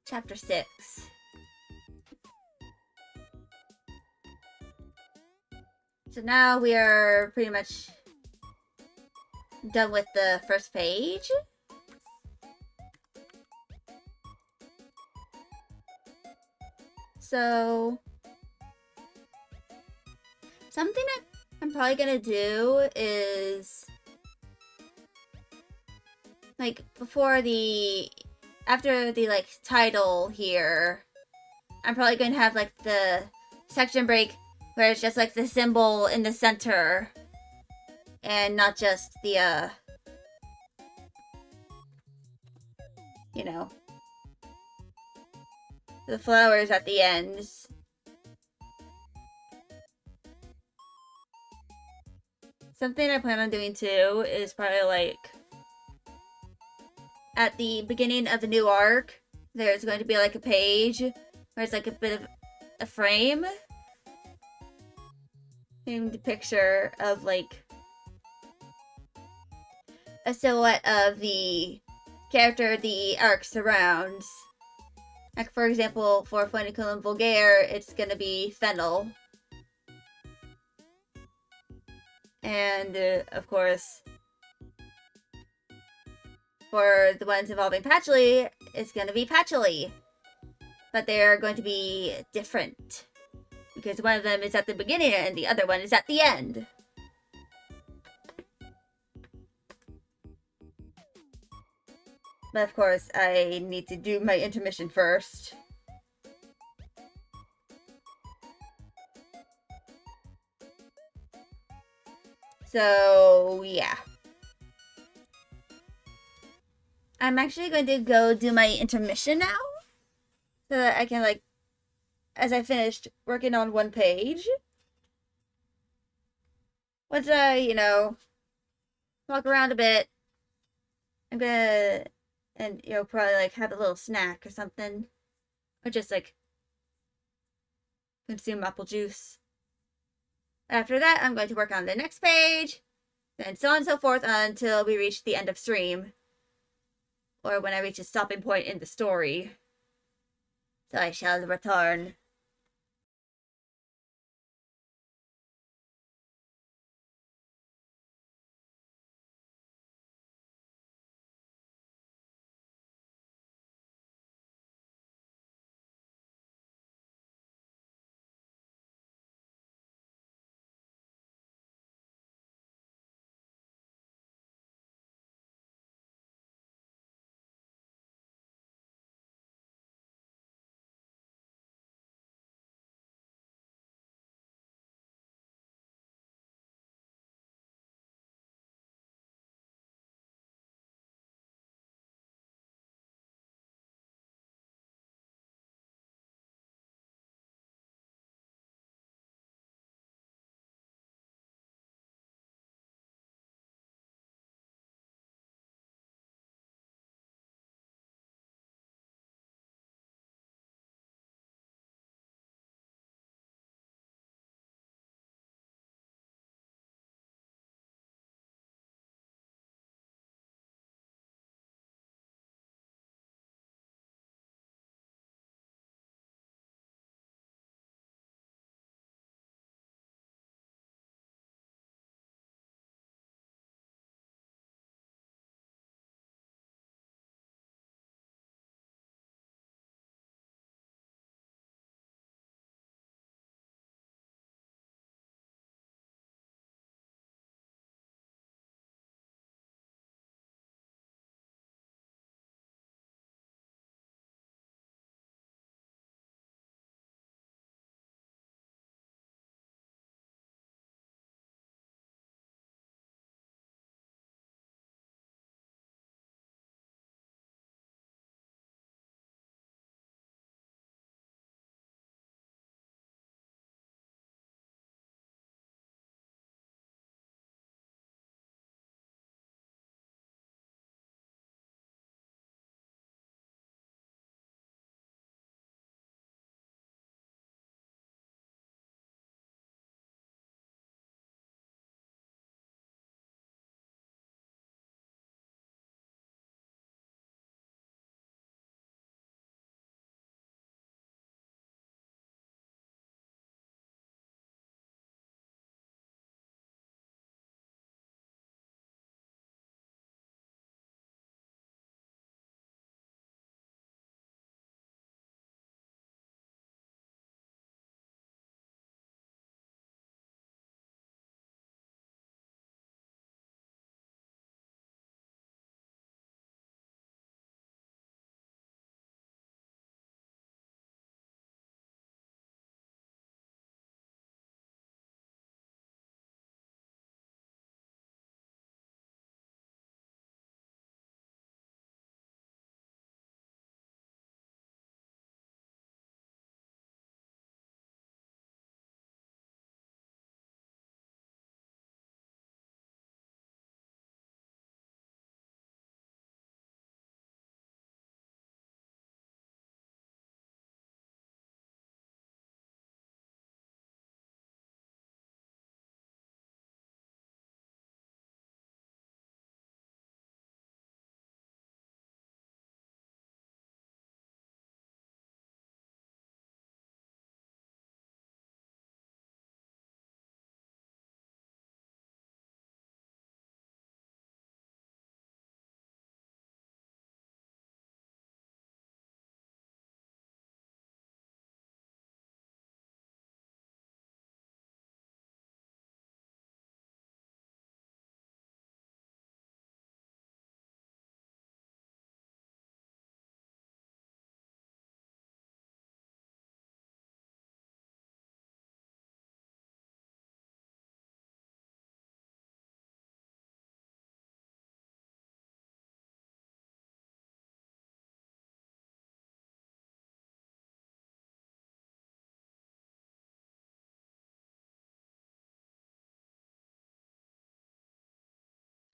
chapter 6. So now we are pretty much done with the first page. So something I'm probably gonna do is like after the like title here, I'm probably gonna have like the section break where it's just like the symbol in the center and not just the you know, the flowers at the ends. Something I plan on doing too is probably like at the beginning of the new arc, there's going to be like a page where it's like a bit of a frame. Named picture of like a silhouette of the character the arc surrounds. Like for example, for Phoenical and Vulgaire, it's gonna be Fennel. And of course, for the ones involving Patchouli, it's gonna be Patchouli. But they're going to be different. Because one of them is at the beginning and the other one is at the end. But of course, I need to do my intermission first. So, yeah. I'm actually going to go do my intermission now. So that I can, like, as I finished working on one page. Once I, walk around a bit, I'm gonna, and, probably, like, have a little snack or something. Or just, like, consume apple juice. After that, I'm going to work on the next page, and so on and so forth until we reach the end of stream. Or when I reach a stopping point in the story. So I shall return.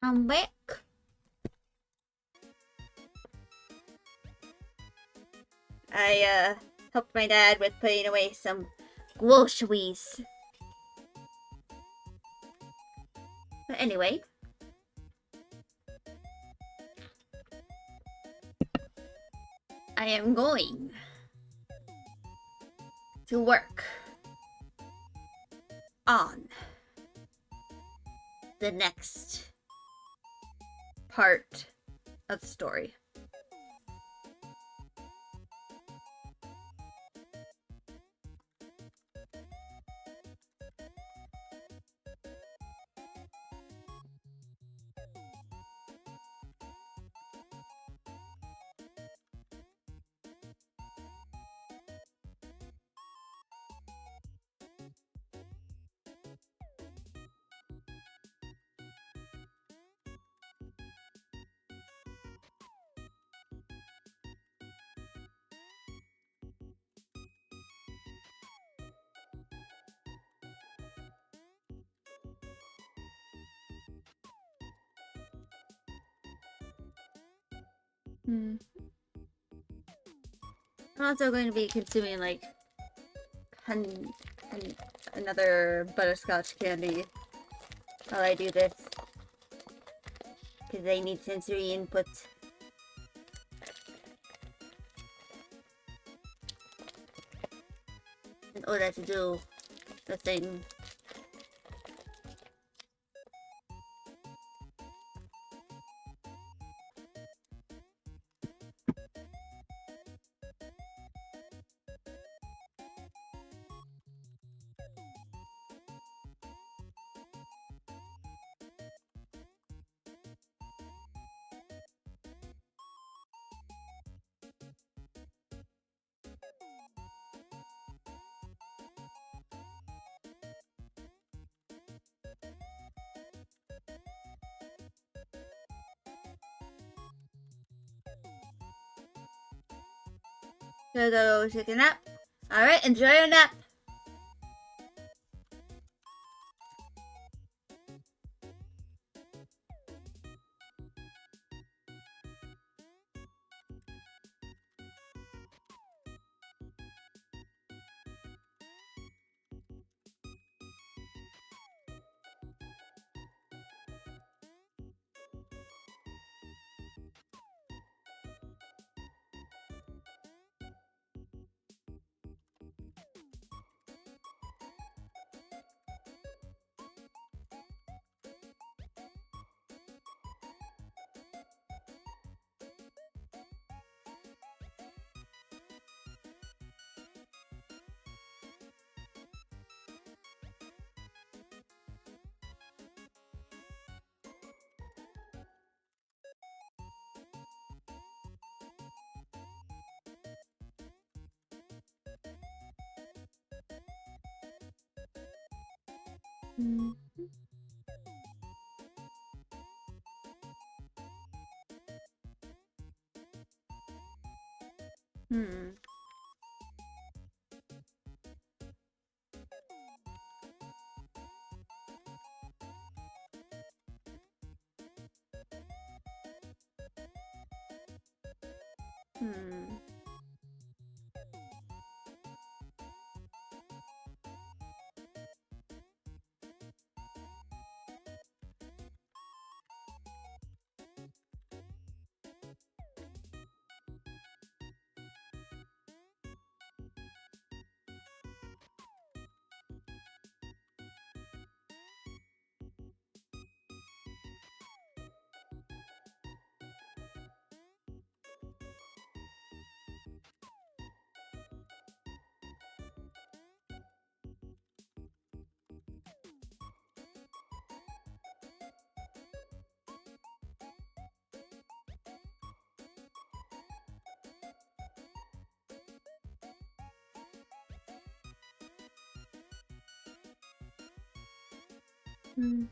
I'm back. I helped my dad with putting away some groceries. But anyway, I am going to work on the next part of the story. I'm also going to be consuming like another butterscotch candy while I do this, because they need sensory input in order to do the thing. Gonna go take a nap. Alright, enjoy your nap. Hmm. Hmm. Hmm.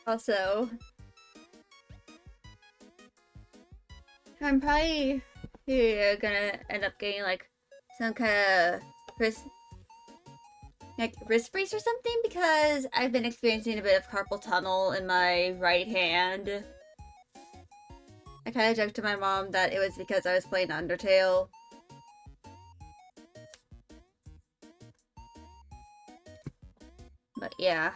Also, I'm probably gonna end up getting like some kind of wrist brace or something because I've been experiencing a bit of carpal tunnel in my right hand. I kind of joked to my mom that it was because I was playing Undertale. But yeah.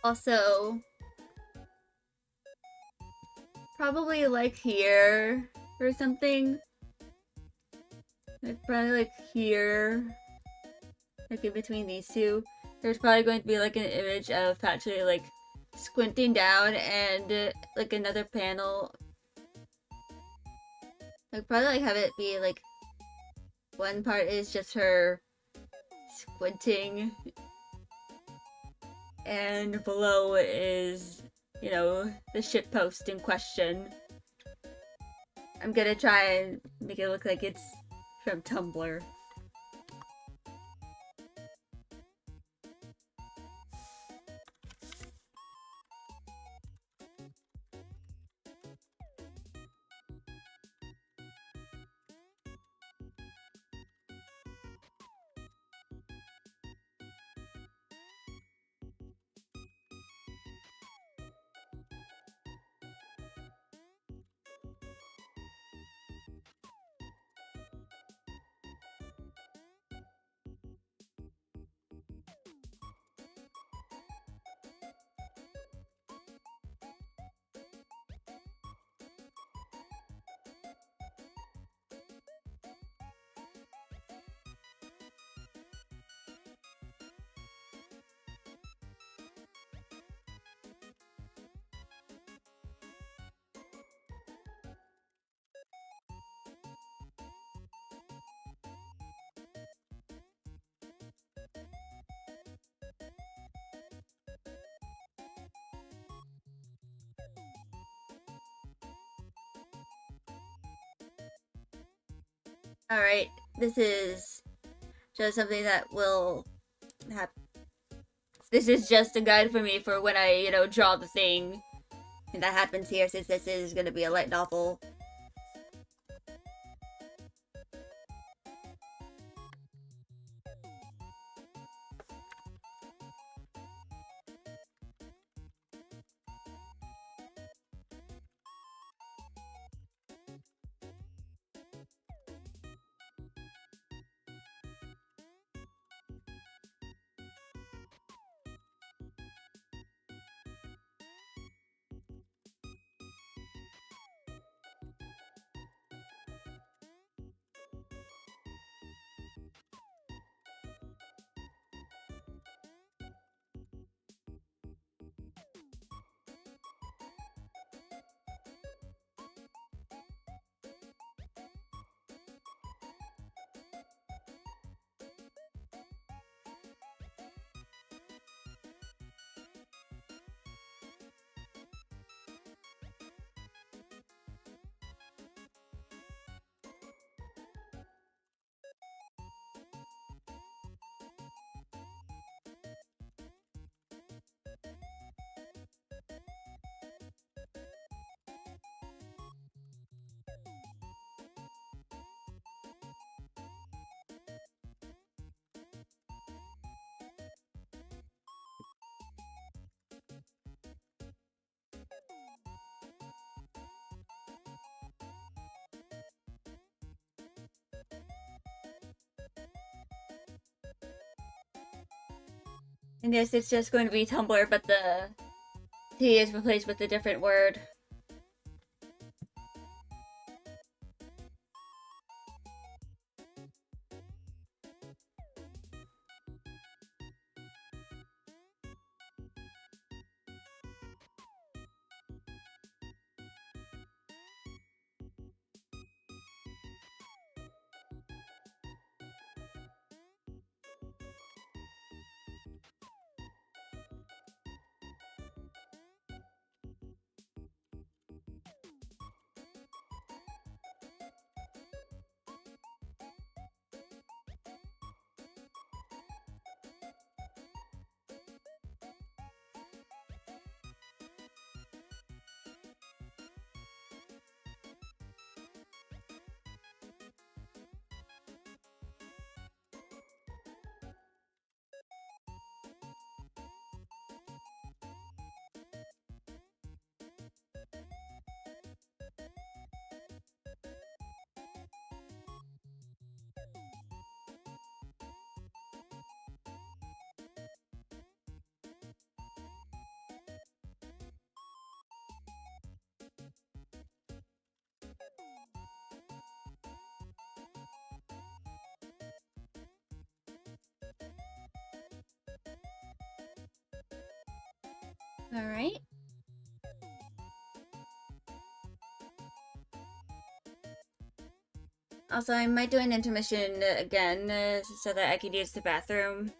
Also, probably like here or something. Like probably like here. Like in between these two. There's probably going to be like an image of Patchouli like squinting down and like another panel. Like probably like have it be like one part is just her squinting and below is, you know, the shitpost in question. I'm gonna try and make it look like it's from Tumblr. Alright, this is just something that will happen. This is just a guide for me for when I, draw the thing. And that happens here since this is gonna be a light novel. And yes, it's just going to be Tumblr, but the T is replaced with a different word. Alright. Also, I might do an intermission again so that I could use the bathroom.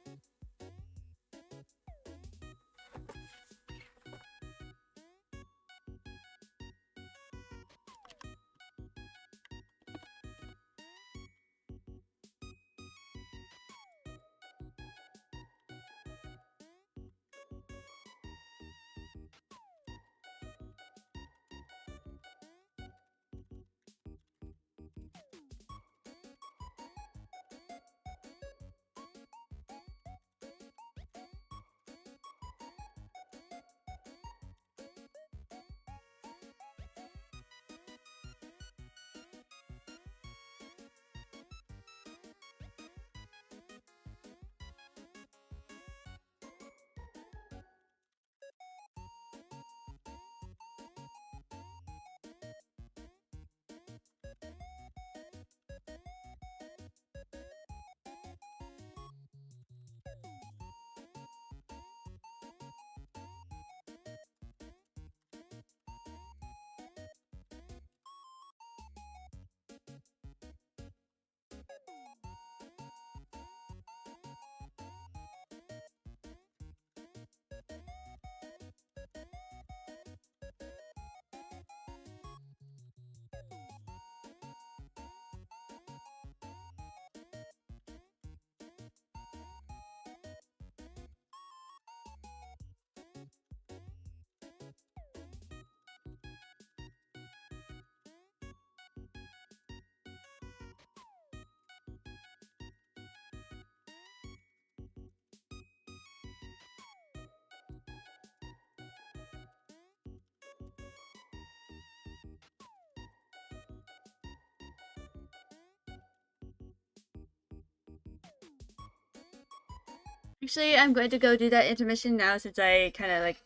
Actually, I'm going to go do that intermission now since I kind of like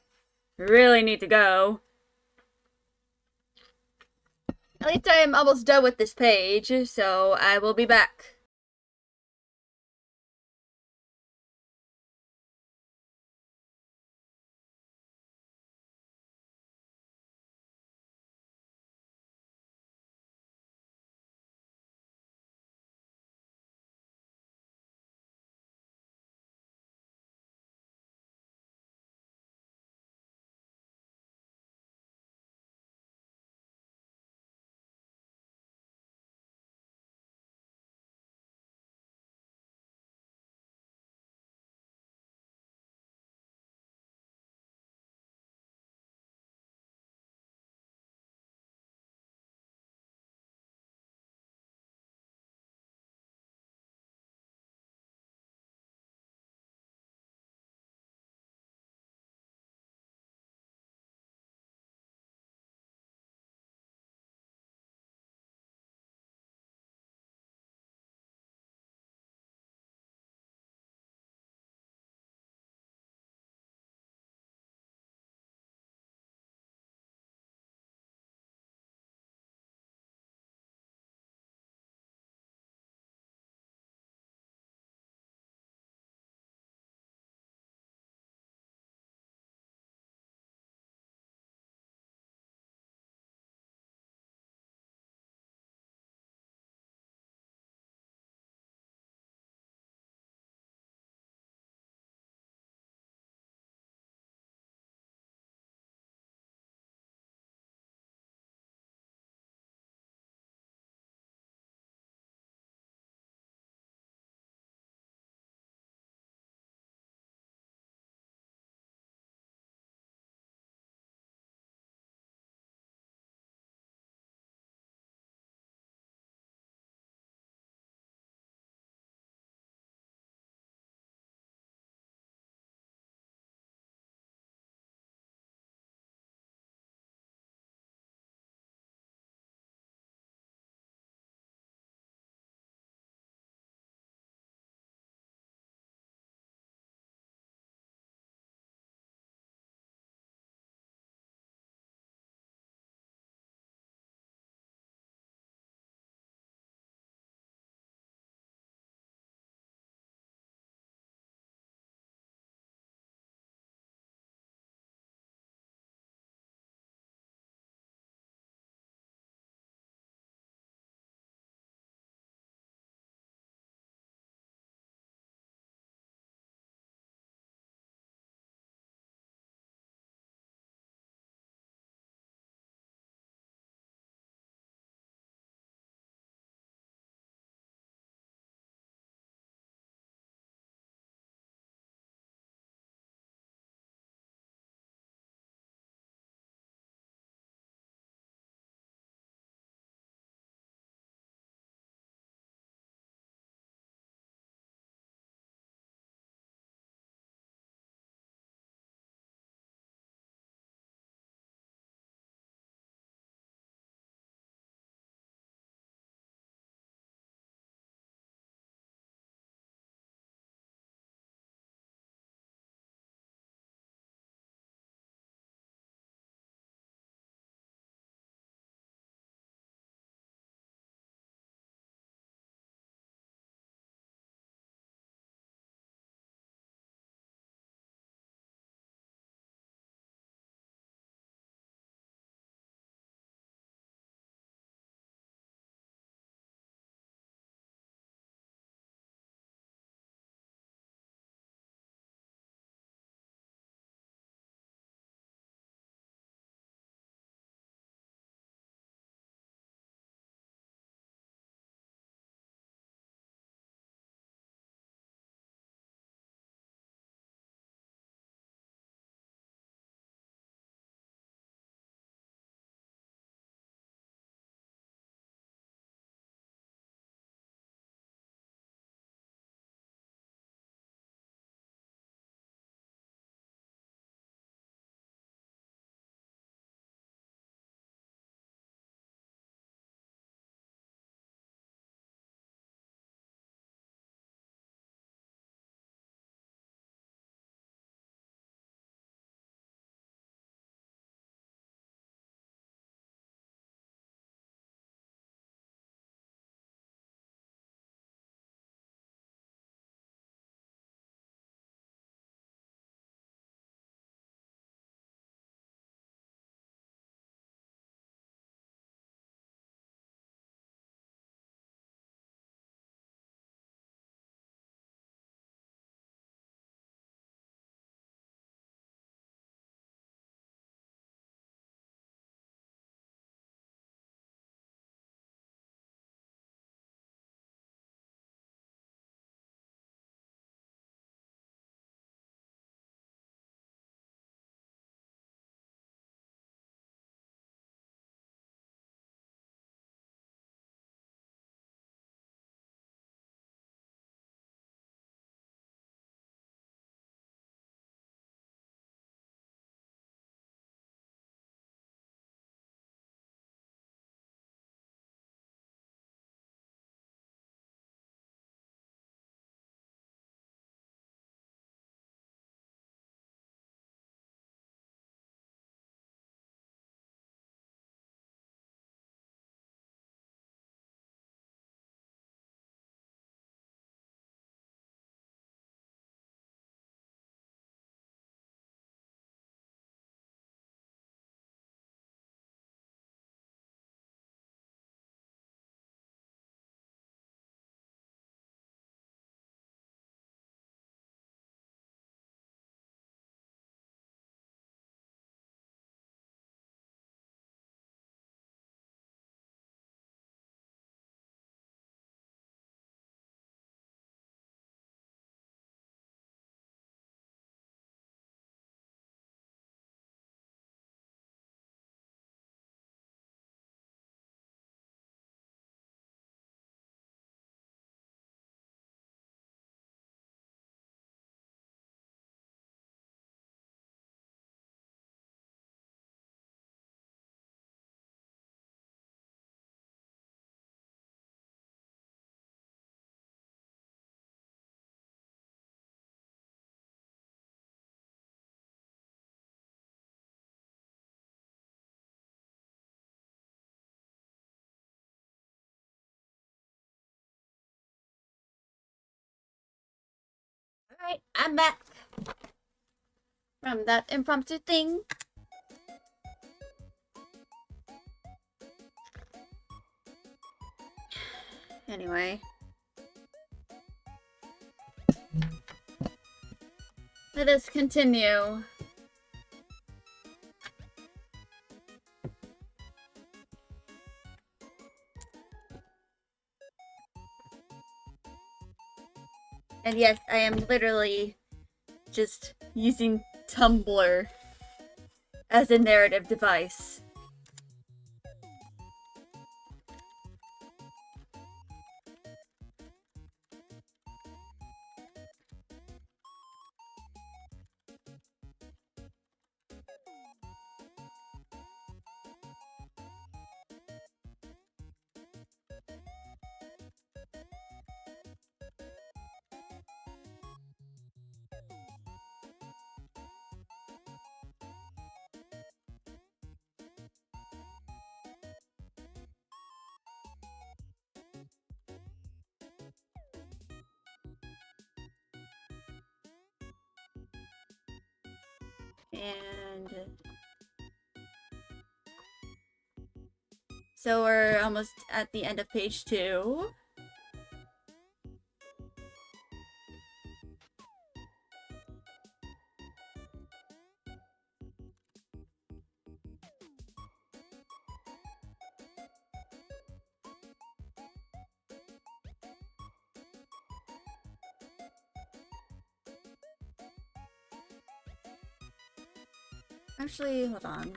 really need to go. At least I am almost done with this page, so I will be back. Alright, I'm back from that impromptu thing. Anyway. Let us continue. And yes, I am literally just using Tumblr as a narrative device. And so we're almost at the end of page 2. Actually, hold on.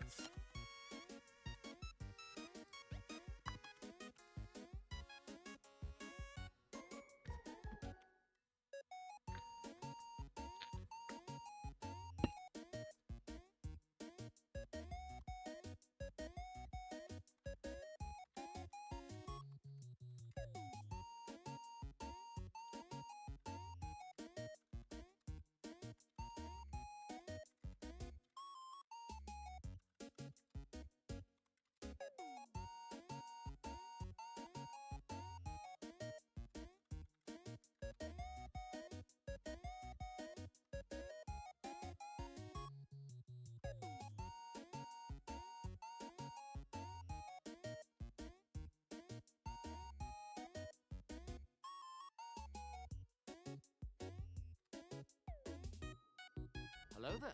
Hello there.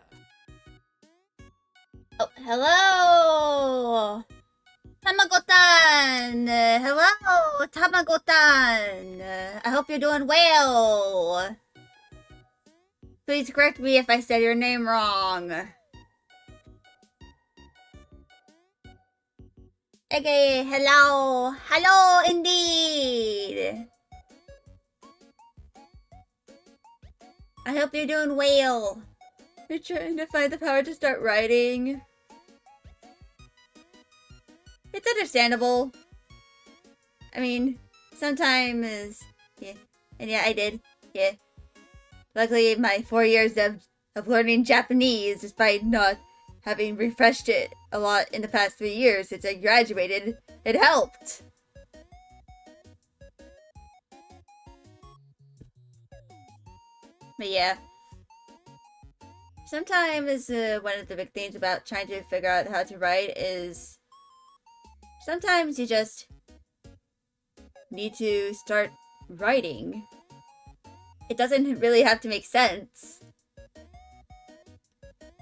Oh, hello! Tamago-tan! Hello, Tamago-tan! I hope you're doing well! Please correct me if I said your name wrong. Okay, hello! Hello indeed! I hope you're doing well. You're trying to find the power to start writing. It's understandable. I mean, sometimes, yeah. And yeah, I did. Yeah. Luckily, my 4 years of learning Japanese, despite not having refreshed it a lot in the past 3 years since I graduated, it helped. But yeah. Sometimes one of the big things about trying to figure out how to write is sometimes you just need to start writing. It doesn't really have to make sense.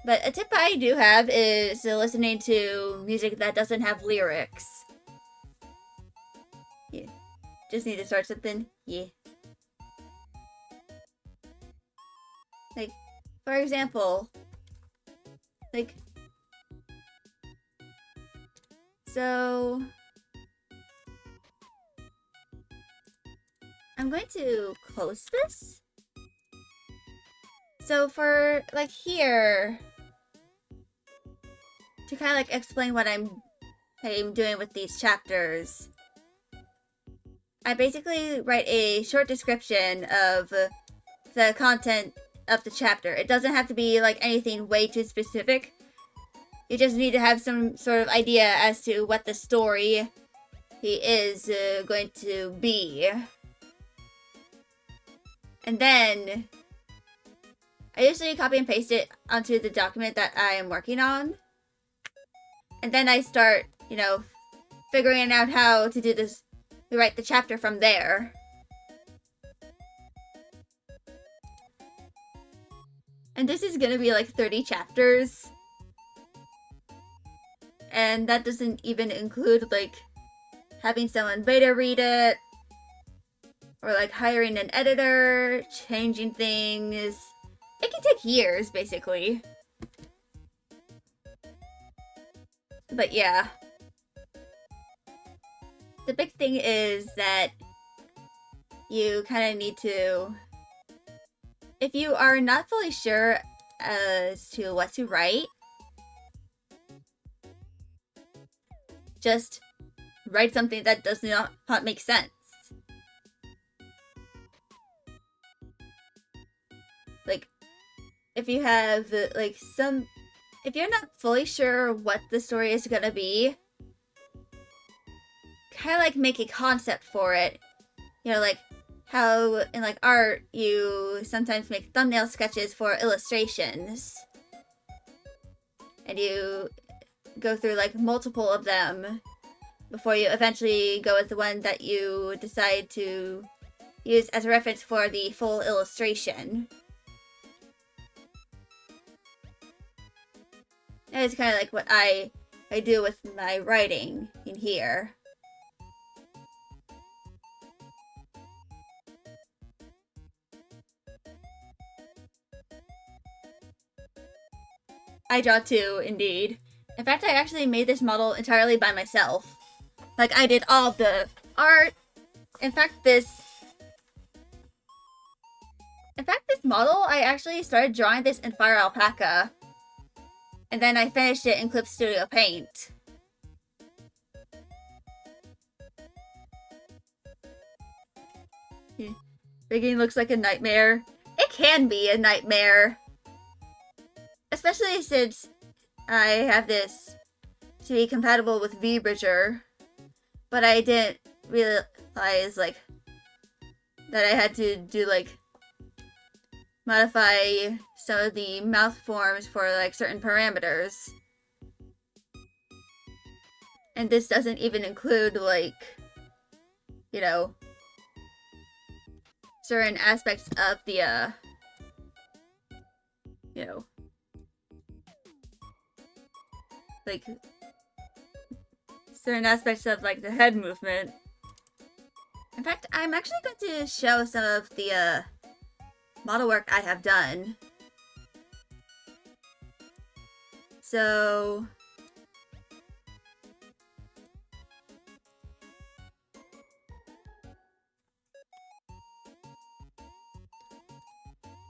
But a tip I do have is listening to music that doesn't have lyrics. Yeah. Just need to start something. Yeah. Like, for example, like, so I'm going to close this. So for, like, here, to kind of, like, explain what I'm doing with these chapters, I basically write a short description of the content of the chapter. It doesn't have to be, like, anything way too specific. You just need to have some sort of idea as to what the story is going to be. And then I usually copy and paste it onto the document that I am working on. And then I start, you know, figuring out how to do this, to write the chapter from there. And this is gonna be like 30 chapters. And that doesn't even include like having someone beta read it, or like hiring an editor, changing things. It can take years, basically. But yeah. The big thing is that you kind of need to, if you are not fully sure as to what to write, just write something that does not make sense. Like, if you have, like, if you're not fully sure what the story is gonna be, kind of, like, make a concept for it. You know, like, how in, like, art, you sometimes make thumbnail sketches for illustrations. And you go through, like, multiple of them before you eventually go with the one that you decide to use as a reference for the full illustration. And it's kind of like what I do with my writing in here. I draw too, indeed. In fact, I actually made this model entirely by myself. Like, I did all of the art. In fact, this model, I actually started drawing this in Fire Alpaca. And then I finished it in Clip Studio Paint. Rigging looks like a nightmare. It can be a nightmare. Especially since I have this to be compatible with VBridger. But I didn't realize, like, that I had to do, like, modify some of the mouth forms for, like, certain parameters. And this doesn't even include, like, you know, certain aspects of the, you know, like, certain aspects of, like, the head movement. In fact, I'm actually going to show some of the, model work I have done. So,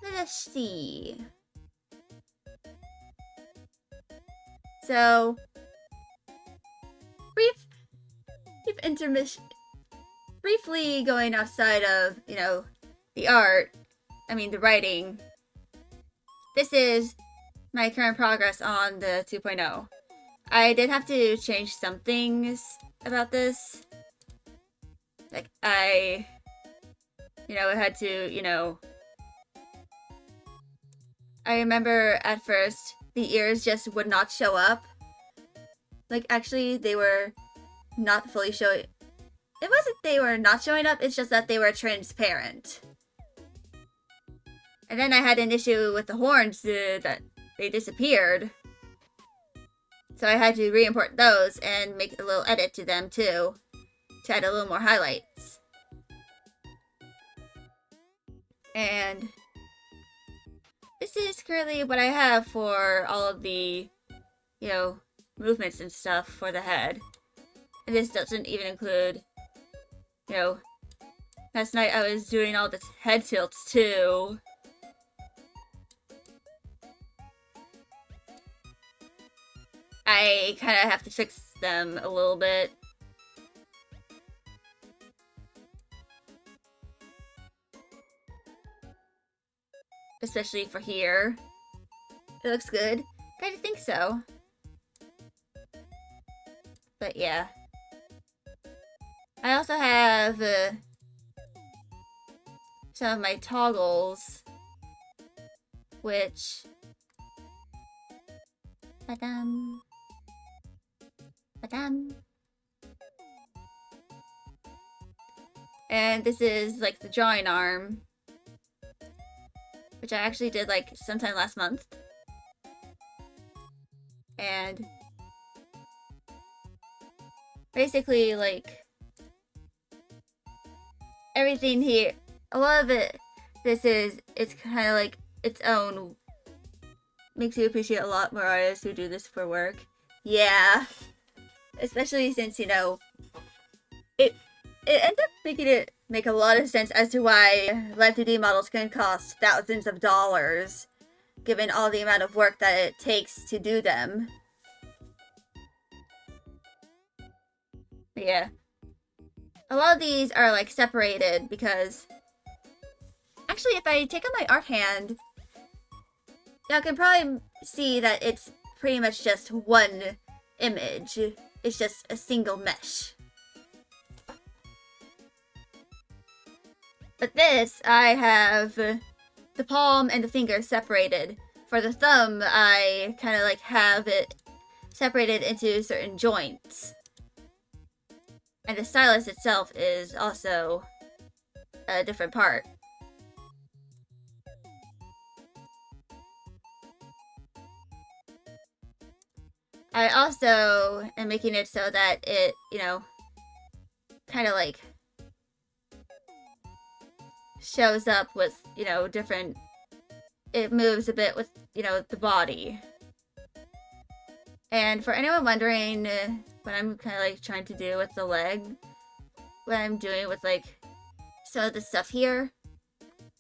let us see. So, brief intermission. Briefly going outside of, you know, the art. I mean, the writing. This is my current progress on the 2.0. I did have to change some things about this. Like, I had to, you know... I remember at first, the ears just would not show up. Like, actually, they were not fully showing... It wasn't they were not showing up, it's just that they were transparent. And then I had an issue with the horns that they disappeared. So I had to re-import those and make a little edit to them too, to add a little more highlights. And this is currently what I have for all of the, you know, movements and stuff for the head. And this doesn't even include, you know, last night I was doing all the head tilts too. I kind of have to fix them a little bit. Especially for here. It looks good. Kind of think so. But yeah. I also have some of my toggles which... Ba-dum. Ba-dum. And this is like the drawing arm, which I actually did like sometime last month. And basically like everything here, a lot of it, it's kind of like its own, makes you appreciate a lot more artists who do this for work. Yeah. Especially since, you know, it ends up making it make a lot of sense as to why Live 2D models can cost thousands of dollars, given all the amount of work that it takes to do them. But yeah. A lot of these are like separated because... Actually, if I take out my art hand, y'all can probably see that it's pretty much just one image. It's just a single mesh. But this, I have the palm and the finger separated. For the thumb, I kind of like have it separated into certain joints. And the stylus itself is also a different part. I also am making it so that it, you know, kind of like shows up with, you know, different, it moves a bit with, you know, the body. And for anyone wondering what I'm kind of like trying to do with the leg, what I'm doing with like some of the stuff here,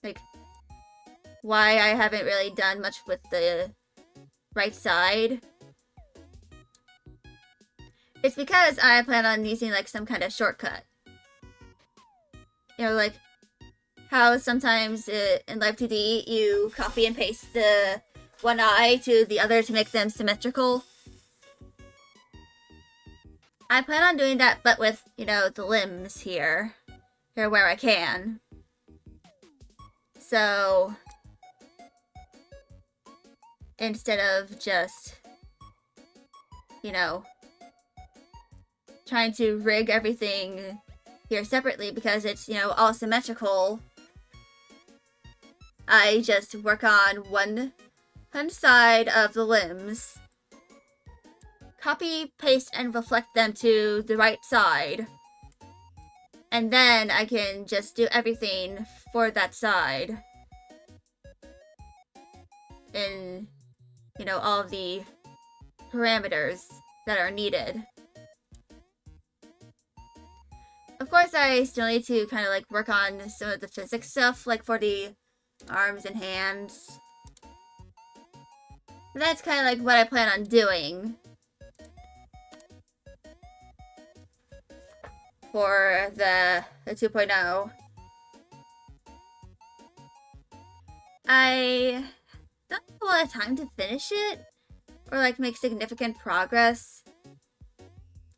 like why I haven't really done much with the right side, it's because I plan on using like some kind of shortcut. You know, like how sometimes in Live 2D you copy and paste the one eye to the other to make them symmetrical. I plan on doing that, but with, you know, the limbs here where I can. So instead of just, you know, trying to rig everything here separately because it's, you know, all symmetrical, I just work on one side of the limbs, copy, paste, and reflect them to the right side, and then I can just do everything for that side in, you know, all of the parameters that are needed. Of course, I still need to kind of like work on some of the physics stuff, like for the arms and hands. But that's kind of like what I plan on doing for the 2.0. I don't have a lot of time to finish it or like make significant progress.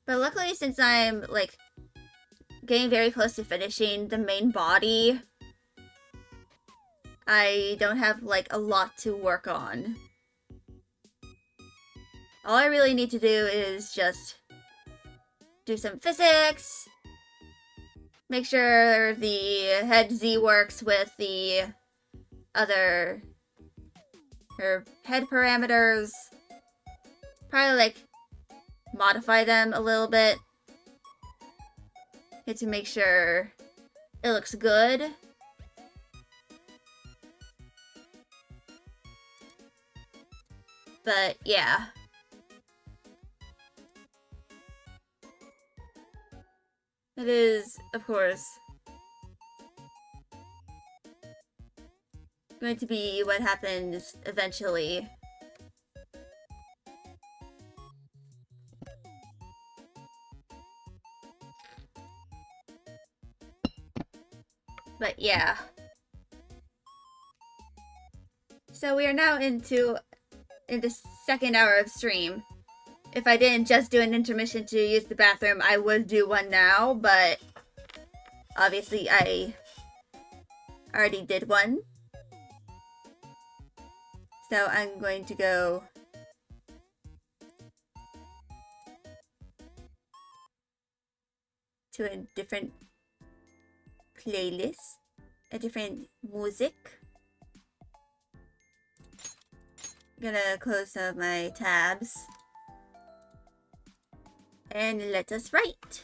But luckily, since I'm like getting very close to finishing the main body, I don't have like a lot to work on. All I really need to do is just do some physics, make sure the head Z works with the other head parameters, probably like modify them a little bit to make sure it looks good. But yeah. It is, of course, going to be what happens eventually. But yeah. So we are now into the second hour of stream. If I didn't just do an intermission to use the bathroom, I would do one now, but obviously I already did one. So I'm going to go to a different playlist, a different music. I'm gonna close some of my tabs and let us write.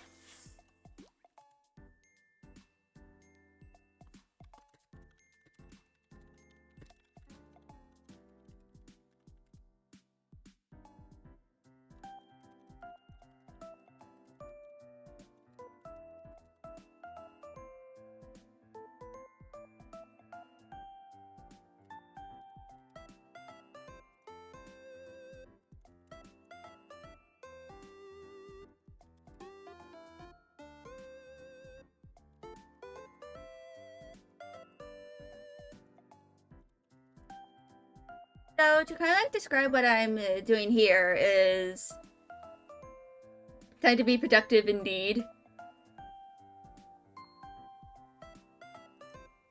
So to kind of like describe what I'm doing here is trying to be productive indeed.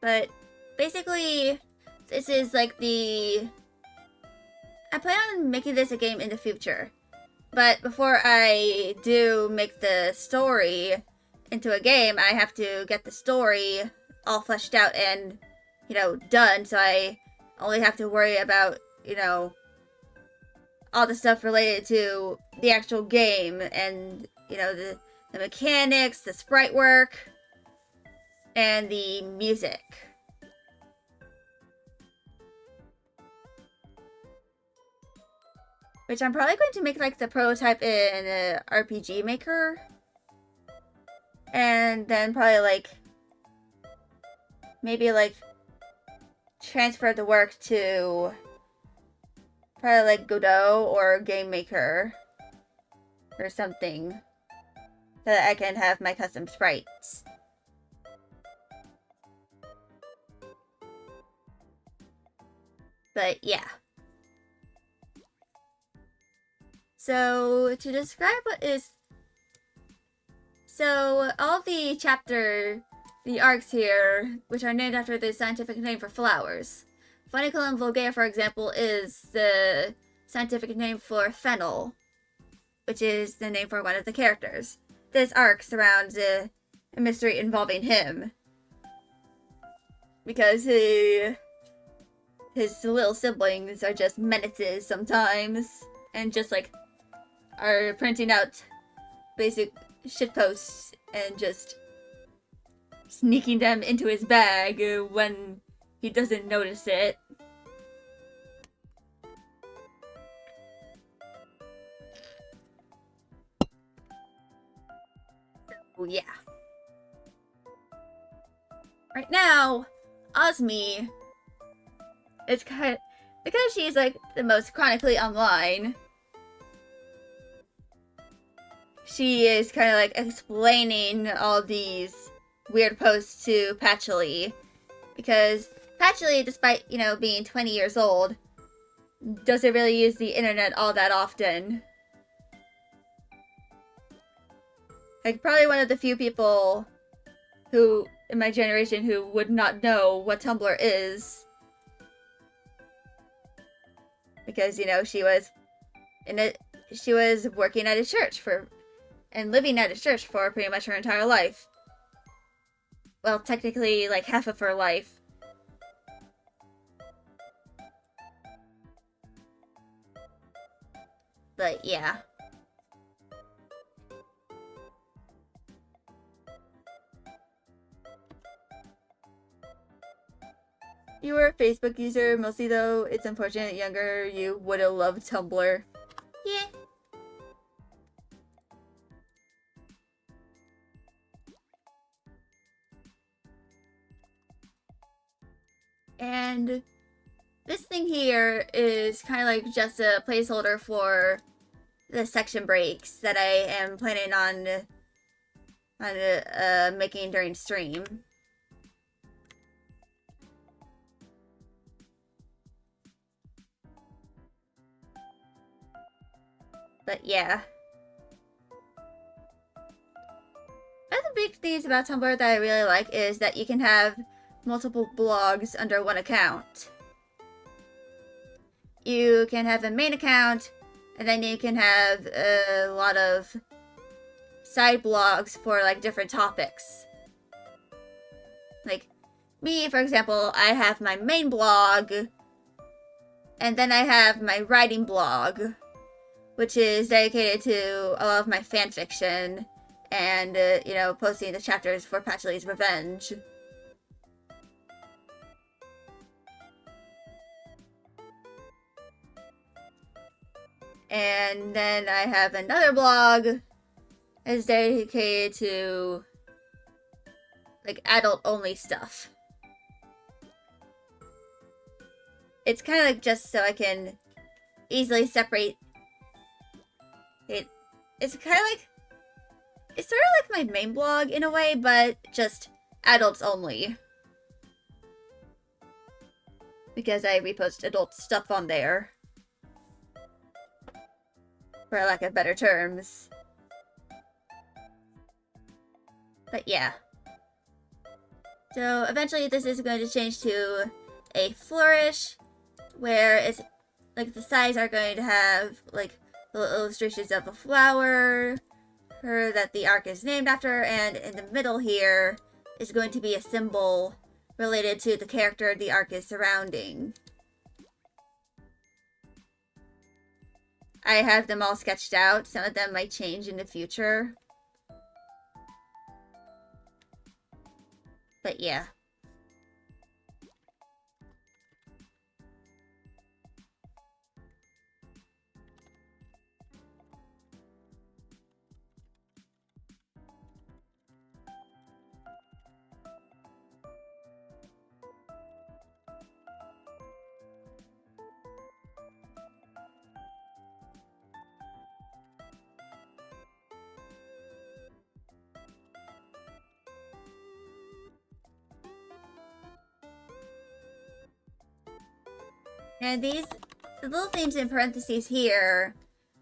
But basically, this is like I plan on making this a game in the future. But before I do make the story into a game, I have to get the story all fleshed out and, done. So I only have to worry about, all the stuff related to the actual game and, the mechanics, the sprite work, and the music. Which I'm probably going to make like the prototype in an RPG Maker. And then probably maybe transfer the work to probably Godot or Game Maker or something, so that I can have my custom sprites. But yeah. So to describe all the arcs here, which are named after the scientific name for flowers. Funiculum vulgare, for example, is the scientific name for fennel, which is the name for one of the characters. This arc surrounds a mystery involving him, because his little siblings are just menaces sometimes, and just are printing out basic shitposts and just sneaking them into his bag when he doesn't notice it. So yeah. Right now, Osmi is because she's the most chronically online. She is kind of explaining all these weird posts to Patchouli, because Patchouli, despite being 20 years old, doesn't really use the internet all that often. Probably one of the few people who in my generation who would not know what Tumblr is, because she was working at a church and living at a church for pretty much her entire life. Well, technically, half of her life. But yeah. You were a Facebook user mostly, though. It's unfortunate younger you would have loved Tumblr. Yeah. And this thing here is kind of just a placeholder for the section breaks that I am planning on making during stream. But yeah. One of the big things about Tumblr that I really like is that you can have multiple blogs under one account. you can have a main account, and then you can have a lot of side blogs for like different topics. Like me, for example, I have my main blog, and then I have my writing blog, which is dedicated to a lot of my fanfiction and, you know, posting the chapters for Patchouli's Revenge. And then I have another blog that's dedicated to, like, adult-only stuff. It's kind of like just so I can easily separate it. It's kind of like, it's sort of like my main blog in a way, but just adults only. Because I repost adult stuff on there. For lack of better terms. But yeah. So eventually this is going to change to a flourish, where it's like the sides are going to have like little illustrations of a flower, her that the arc is named after, and in the middle here is going to be a symbol related to the character the arc is surrounding. I have them all sketched out. Some of them might change in the future. But yeah. And these the little themes in parentheses here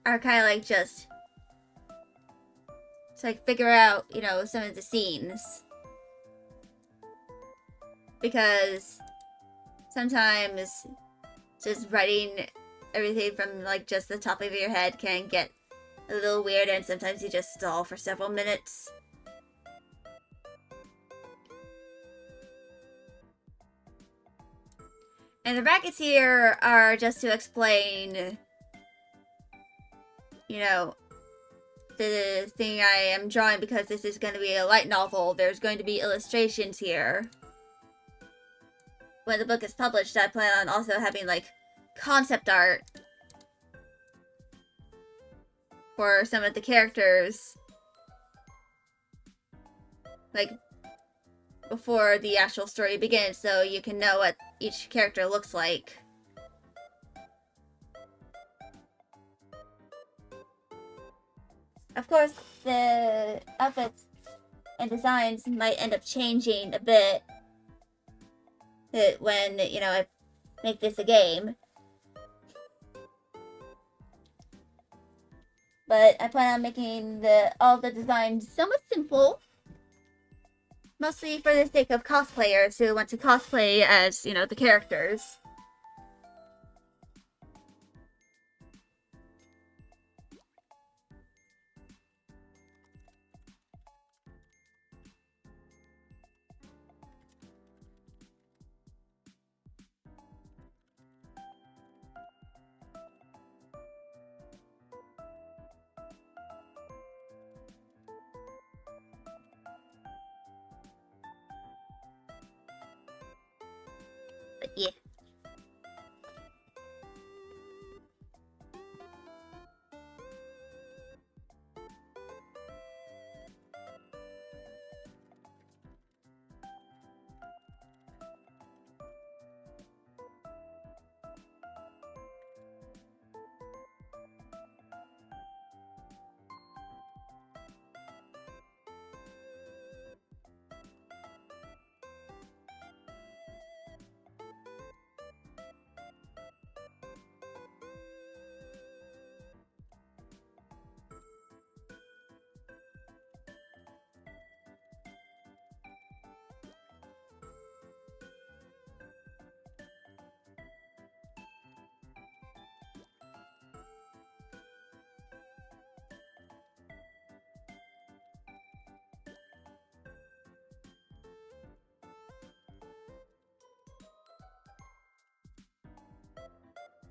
are kind of like just to like figure out, you know, some of the scenes. Because sometimes just writing everything from like just the top of your head can get a little weird, and sometimes you just stall for several minutes. And the brackets here are just to explain, you know, the thing I am drawing, because this is going to be a light novel. There's going to be illustrations here. When the book is published, I plan on also having, like, concept art for some of the characters. Like, before the actual story begins, so you can know what each character looks like. Of course, the outfits and designs might end up changing a bit when, you know, I make this a game. But I plan on making all the designs somewhat simple. Mostly for the sake of cosplayers who want to cosplay as, you know, the characters. But yeah.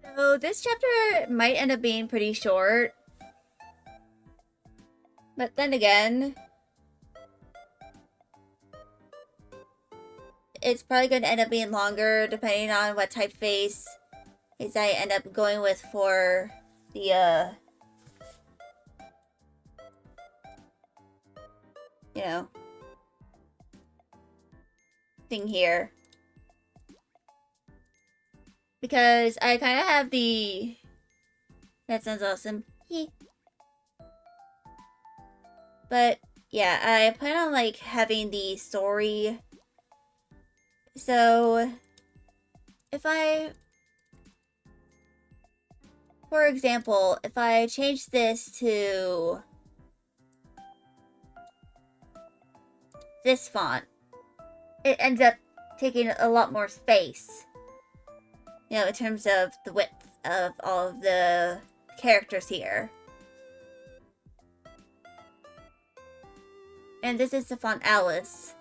So this chapter might end up being pretty short. But then again, it's probably going to end up being longer depending on what typeface is I end up going with for the, you know, thing here. Because I kind of have the... That sounds awesome. But, yeah, I plan on, like, having the story. So, if I... For example, if I change this to... this font, it ends up taking a lot more space. You know, in terms of the width of all of the characters here. And this is the font Alice.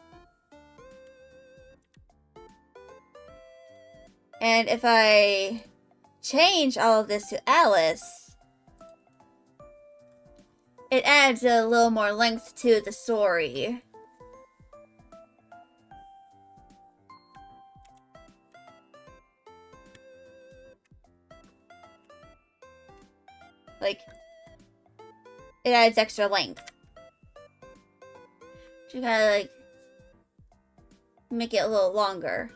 And if I change all of this to Alice, it adds a little more length to the story. Like, it adds extra length. To kind of, like, make it a little longer.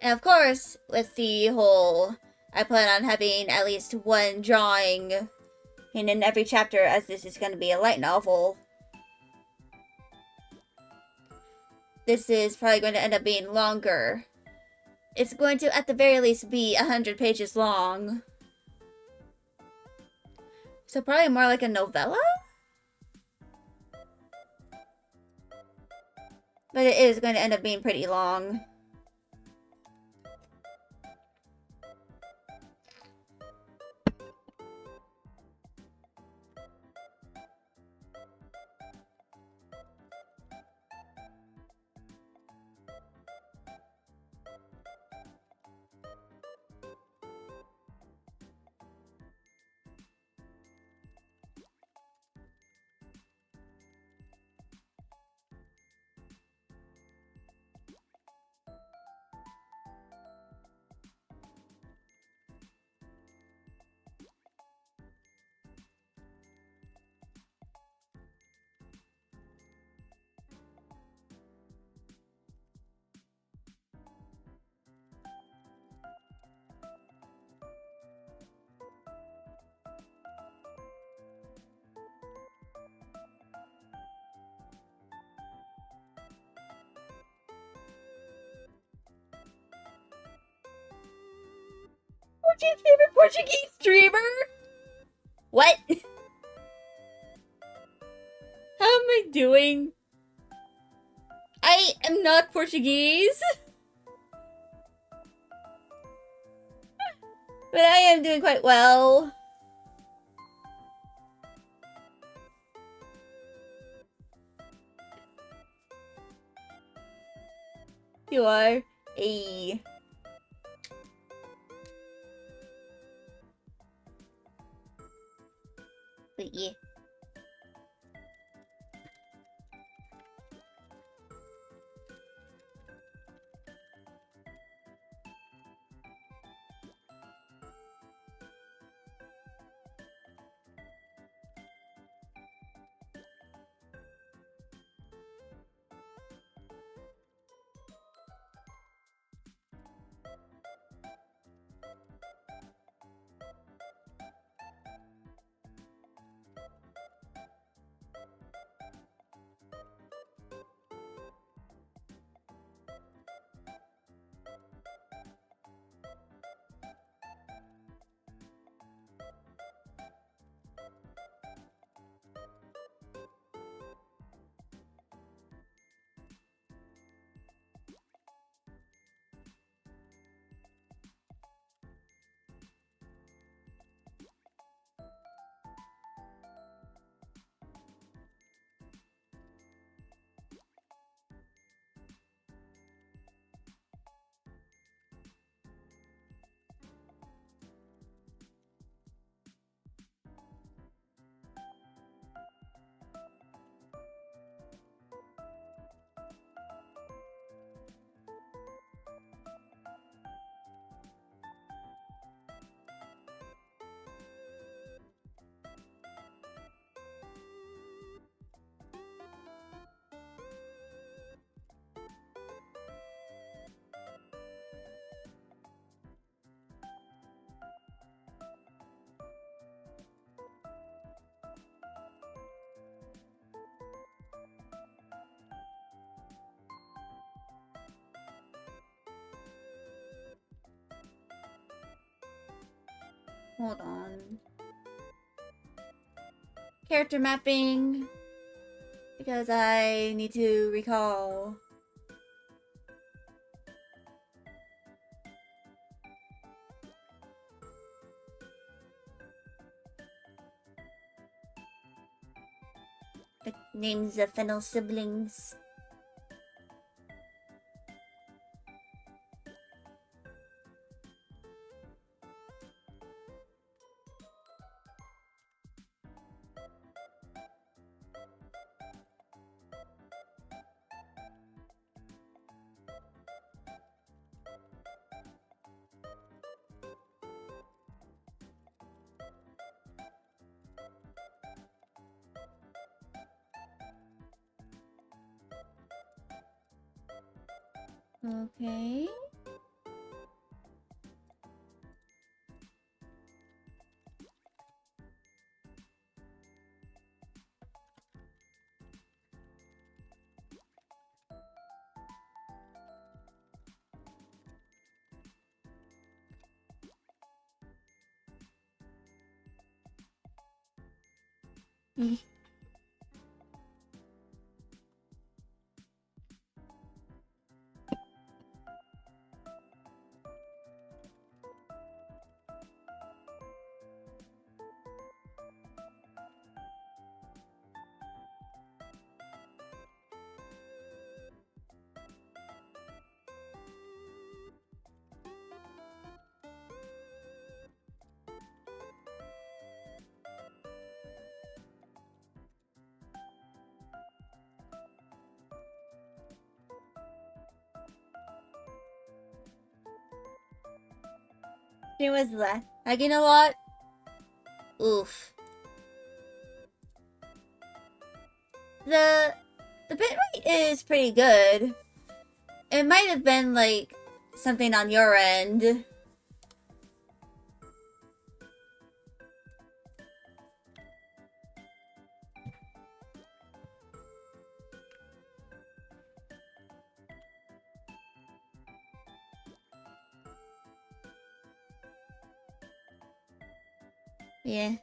And of course, with the whole, I plan on having at least one drawing in every chapter, as this is going to be a light novel. This is probably going to end up being longer. It's going to, at the very least, be 100 pages long. So probably more like a novella? But it is going to end up being pretty long. Portuguese favorite Portuguese streamer? What? How am I doing? I am not Portuguese. But I am doing quite well. You are a... But yeah. Hold on. Character mapping. Because I need to recall. The names of Fennel siblings. Okay. Mm. She was lagging a lot. Oof. The bitrate is pretty good. It might have been like something on your end. Yeah.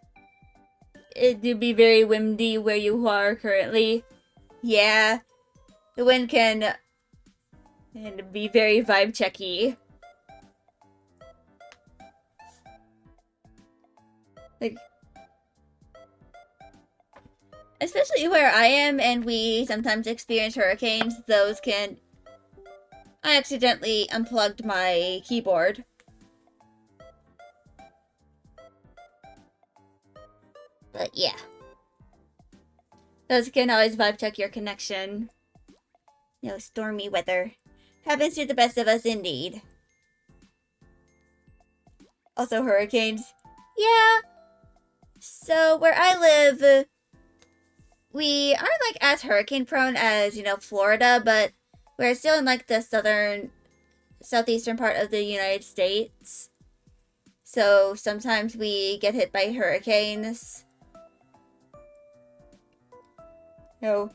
It do be very windy where you are currently. Yeah. The wind can be very vibe checky. Like, especially where I am and we sometimes experience hurricanes, those can... I accidentally unplugged my keyboard. But yeah. Those can always vibe check your connection. No stormy weather. Happens to the best of us indeed. Also hurricanes. Yeah. So where I live, we aren't like as hurricane prone as, Florida, but we're still in like the southeastern part of the United States. So sometimes we get hit by hurricanes. So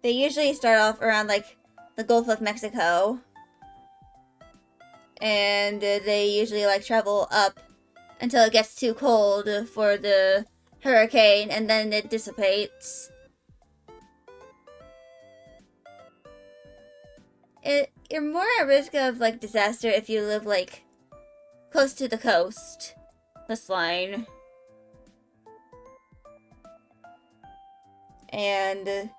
they usually start off around like the Gulf of Mexico. And they usually like travel up until it gets too cold for the hurricane and then it dissipates. You're more at risk of like disaster if you live like close to the coast. This line. And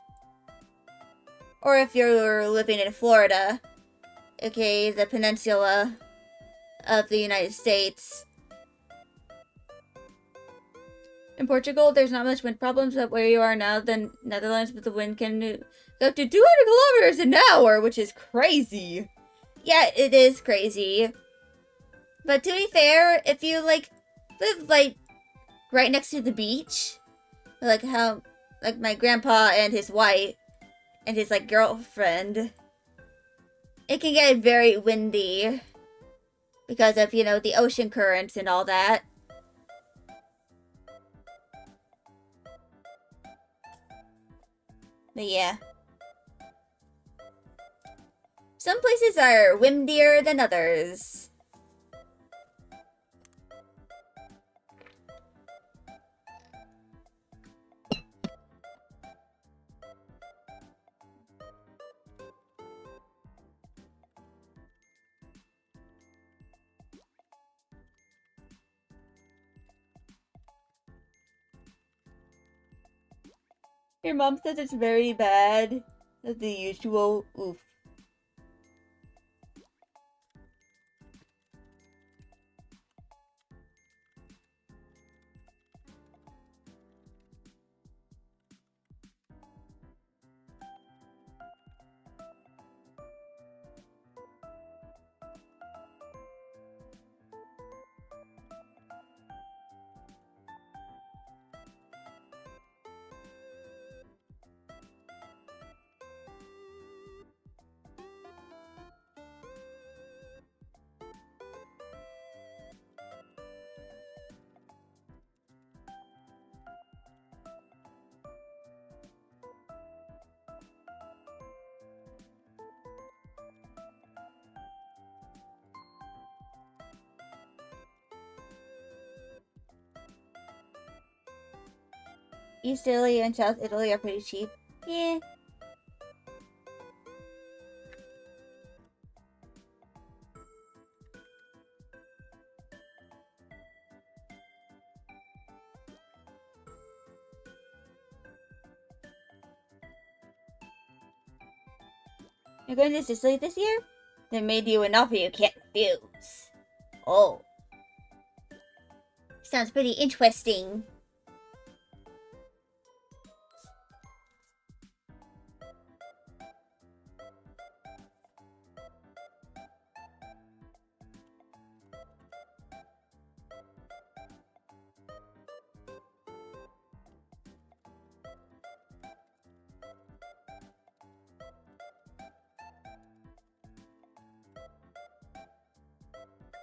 or if you're living in Florida, aka the peninsula of the United States. In Portugal, there's not much wind problems, but where you are now, the Netherlands, but the wind can go up to 200 kilometers an hour, which is crazy. Yeah, it is crazy. But to be fair, if you, like, live, like, right next to the beach, like how, like, my grandpa and his wife, and his, like, girlfriend, it can get very windy because of, the ocean currents and all that. But yeah. Some places are windier than others. Your mom says it's very bad. That's the usual. Oof. East Italy and South Italy are pretty cheap. Yeah. You're going to Sicily this year? They made you an offer you can't refuse. Oh. Sounds pretty interesting.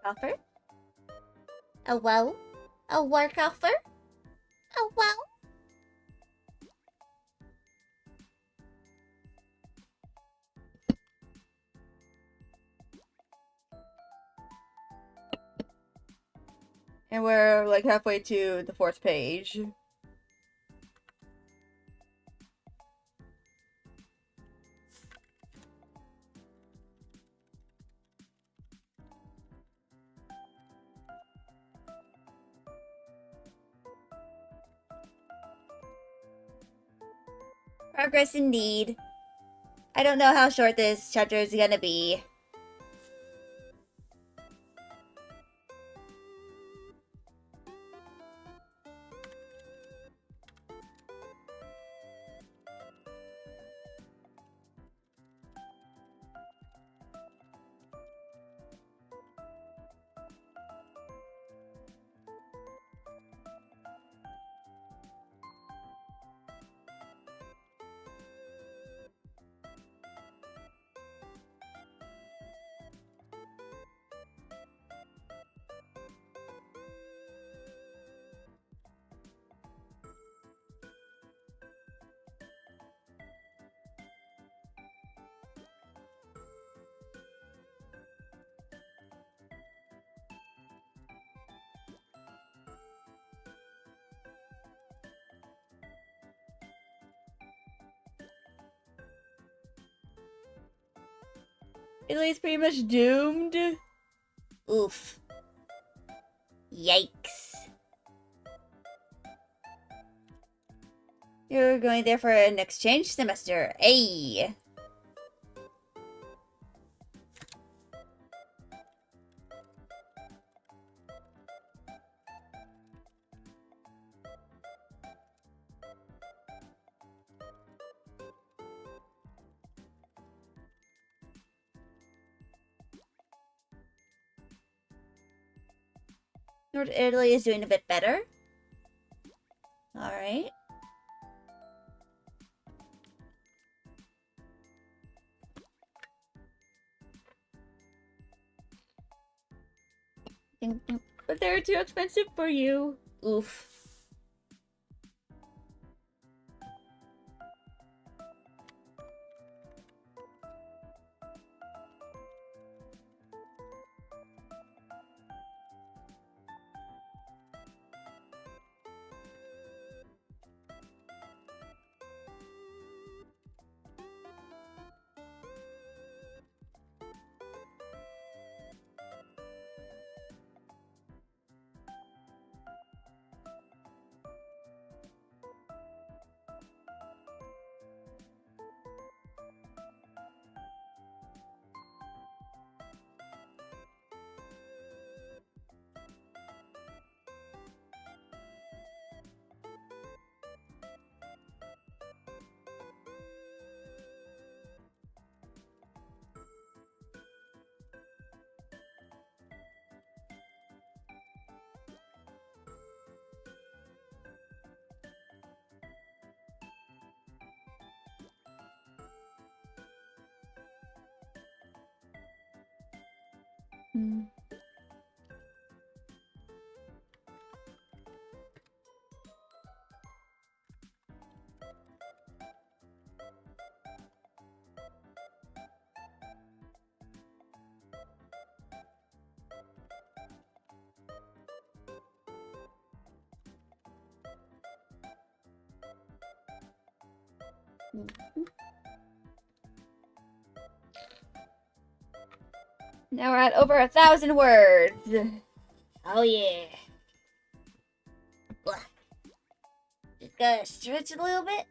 Offer? A well? A work offer? A well? And we're like halfway to the 4th page. Progress indeed. I don't know how short this chapter is gonna be. Italy's pretty much doomed. Oof. Yikes. You're going there for an exchange semester. Hey. North Italy is doing a bit better. Alright. But they're too expensive for you. Oof. Hmm. Now we're at over 1,000 words. Oh yeah. Blah. Just gotta stretch a little bit.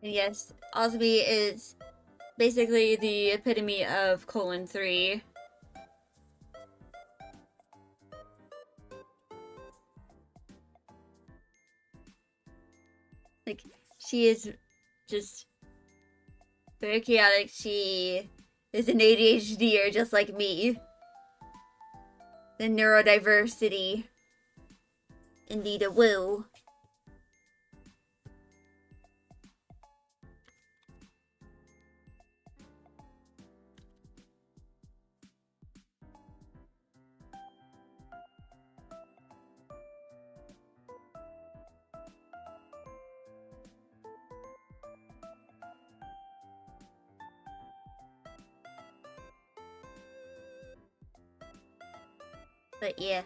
And yes, Osby is basically the epitome of :3. Like, she is just very chaotic. She is an ADHDer just like me. The neurodiversity Indeed it will. But yeah.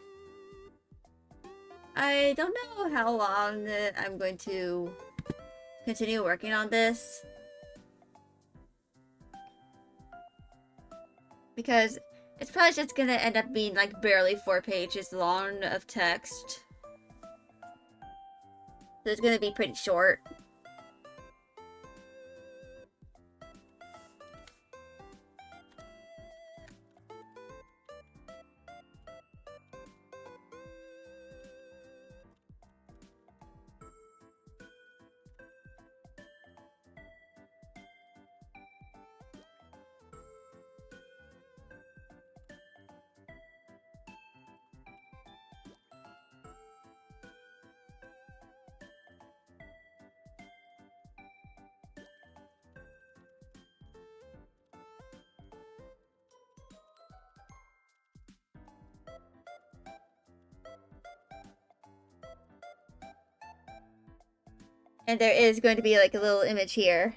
I don't know how long I'm going to continue working on this. Because it's probably just gonna end up being like barely 4 pages long of text. So it's gonna be pretty short. And there is going to be like a little image here.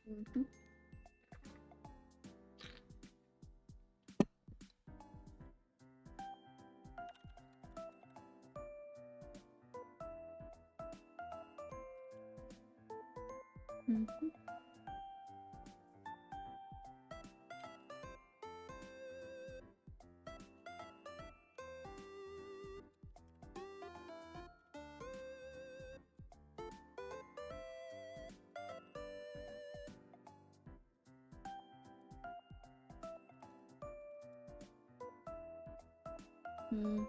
Mm-hmm. Mm-hmm. Mm-hmm.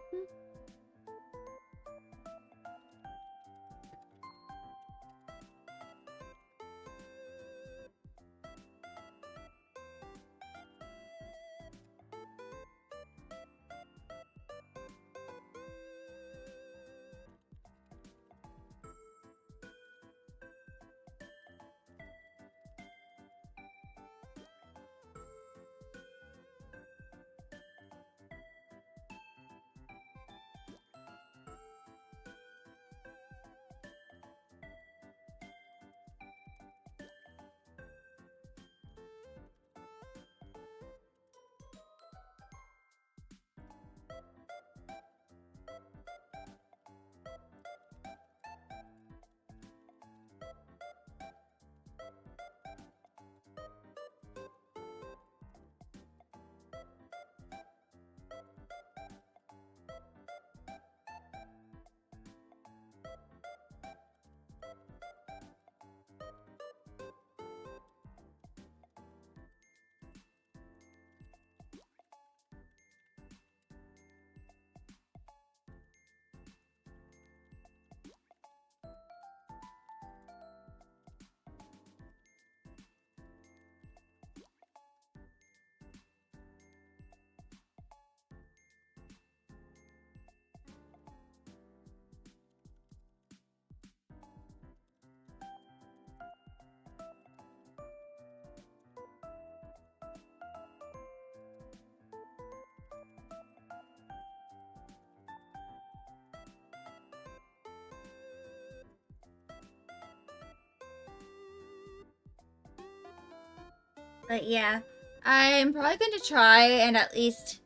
But yeah, I'm probably going to try and at least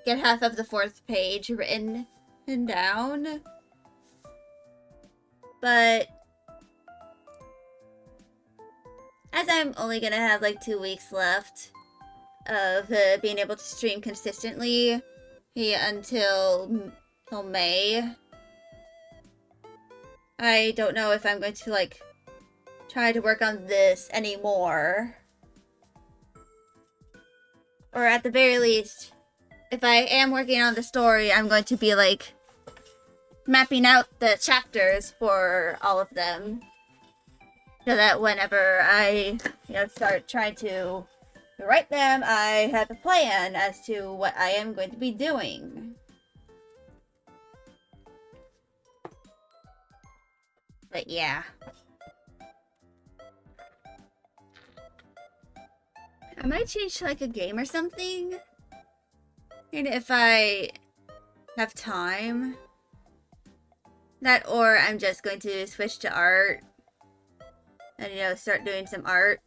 get half of the 4th page written and down. But as I'm only gonna have like 2 weeks left, of being able to stream consistently until May. I don't know if I'm going to, like, try to work on this anymore. Or at the very least, if I am working on the story, I'm going to be, like, mapping out the chapters for all of them. So that whenever I, start trying to write them, I have a plan as to what I am going to be doing. But yeah. I might change to, like, a game or something. And if I have time. That, or I'm just going to switch to art. And, start doing some art.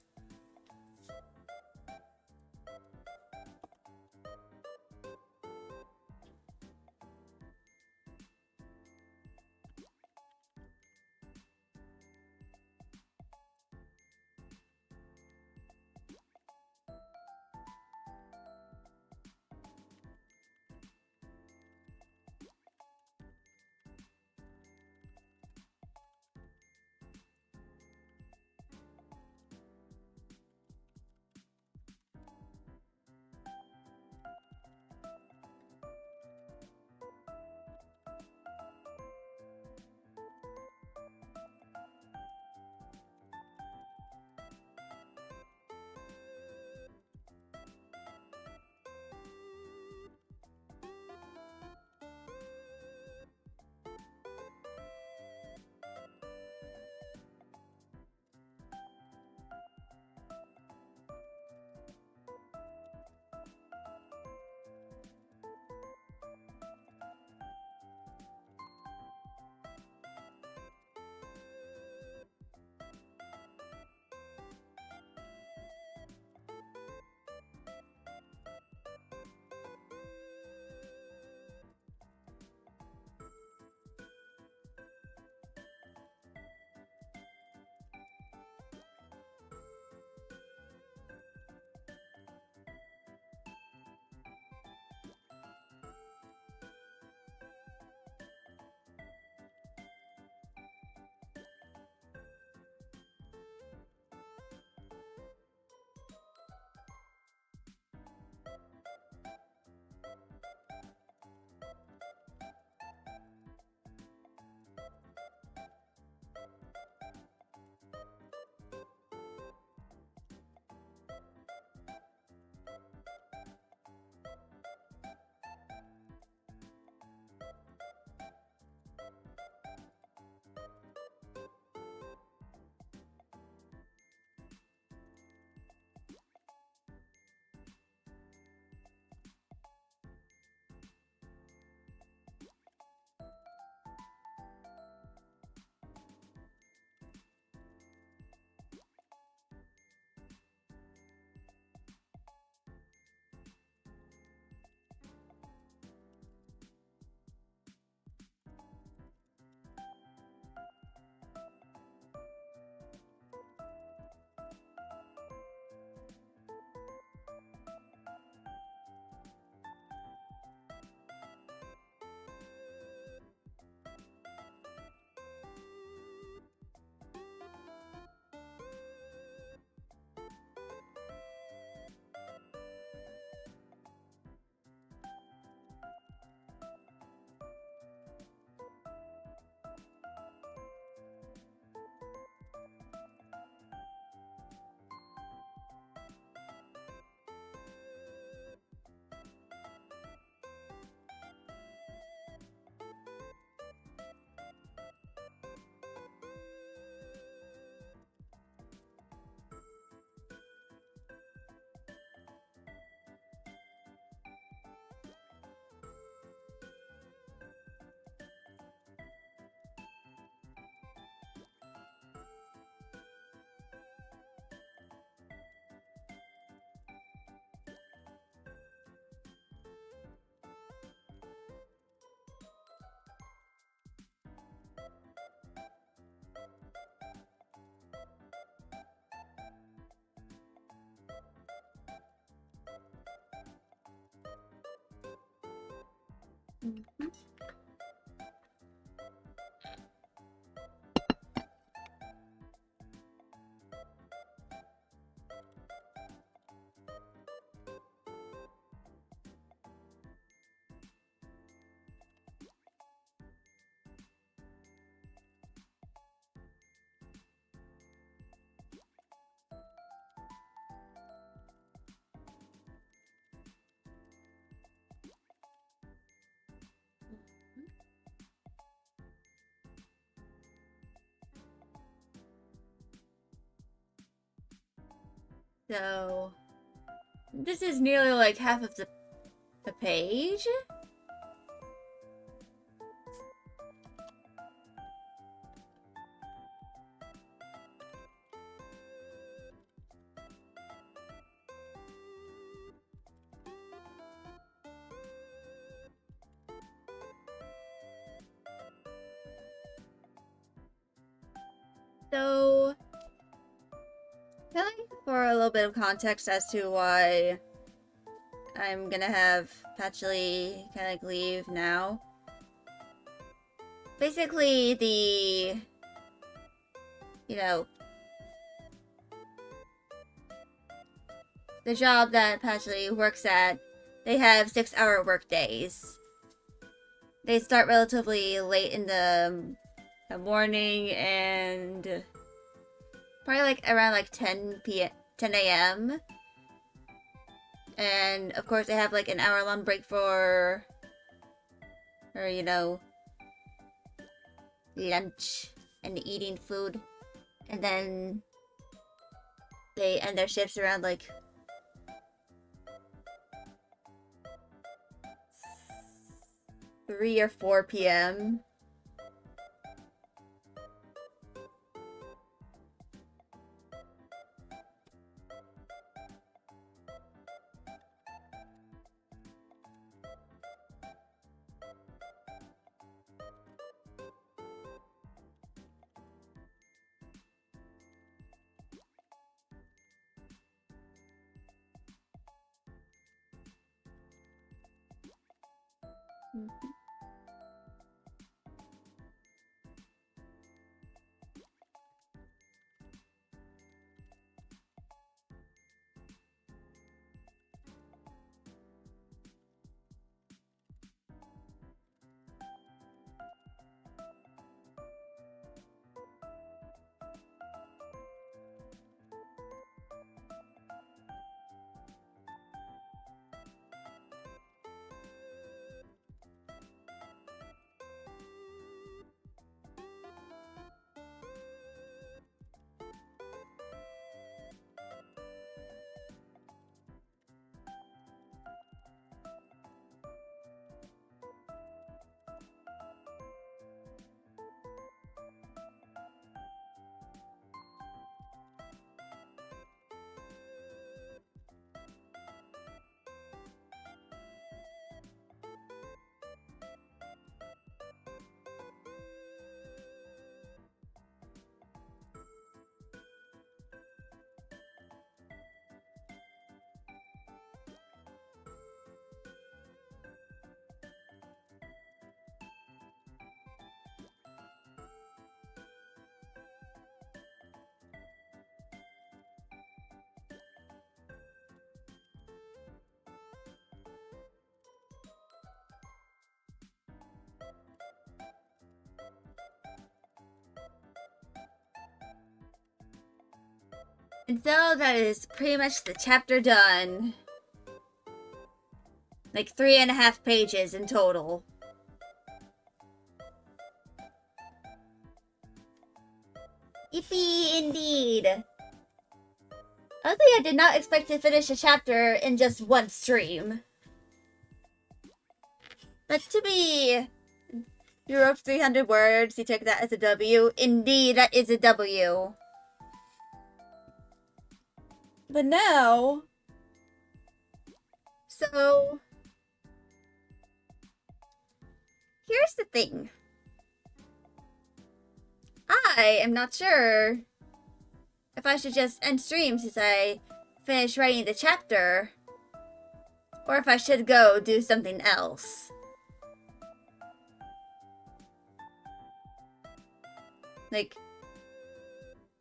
So, this is nearly like half of the page. So, for a little bit of context as to why I'm gonna have Patchouli kind of leave now. Basically, the job that Patchouli works at, they have 6-hour work days. They start relatively late in the morning and probably like around like 10 a.m. And of course they have like an hour-long break for lunch and eating food. And then they end their shifts around like 3 or 4 p.m. And so that is pretty much the chapter done. Like 3.5 pages in total. Yippee indeed. Honestly, I did not expect to finish a chapter in just one stream. But to be... You wrote 300 words, you took that as a W. Indeed, that is a W. But now... So... Here's the thing. I am not sure if I should just end stream since I finished writing the chapter, or if I should go do something else. Like,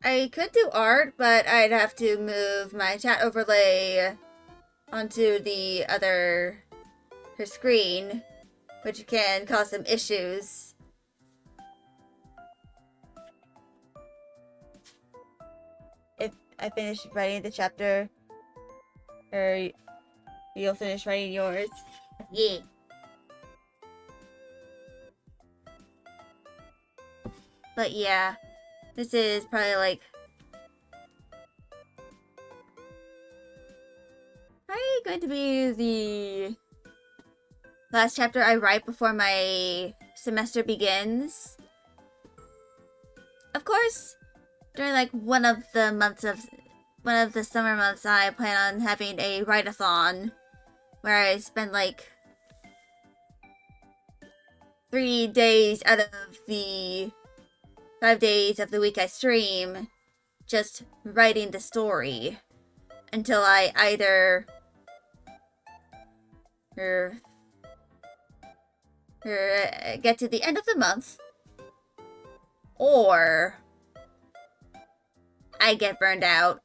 I could do art, but I'd have to move my chat overlay onto the other her screen, which can cause some issues. If I finish writing the chapter, or you'll finish writing yours. Yeah. But yeah, this is probably like going to be the last chapter I write before my semester begins. Of course, during like one of the summer months, I plan on having a write-a-thon where I spend like 3 days out of the 5 days of the week I stream just writing the story until I either get to the end of the month, or I get burned out.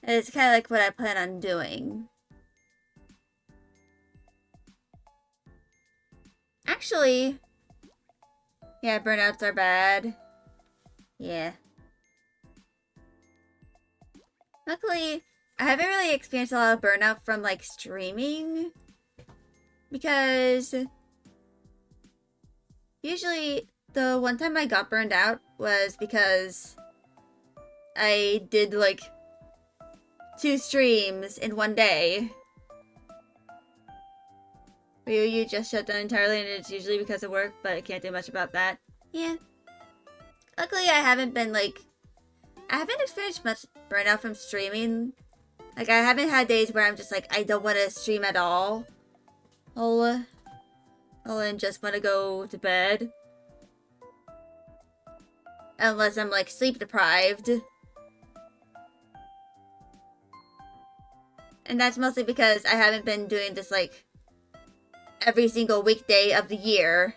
It's kind of like what I plan on doing. Actually, yeah, burnouts are bad. Yeah. Luckily, I haven't really experienced a lot of burnout from like streaming, because usually the one time I got burned out was because I did like 2 streams in one day. You just shut down entirely, and it's usually because of work, but I can't do much about that. Yeah. Luckily, I haven't experienced much burnout from streaming. Like, I haven't had days where I'm just like, I don't want to stream at all. And just want to go to bed. Unless I'm like sleep deprived. And that's mostly because I haven't been doing this like every single weekday of the year.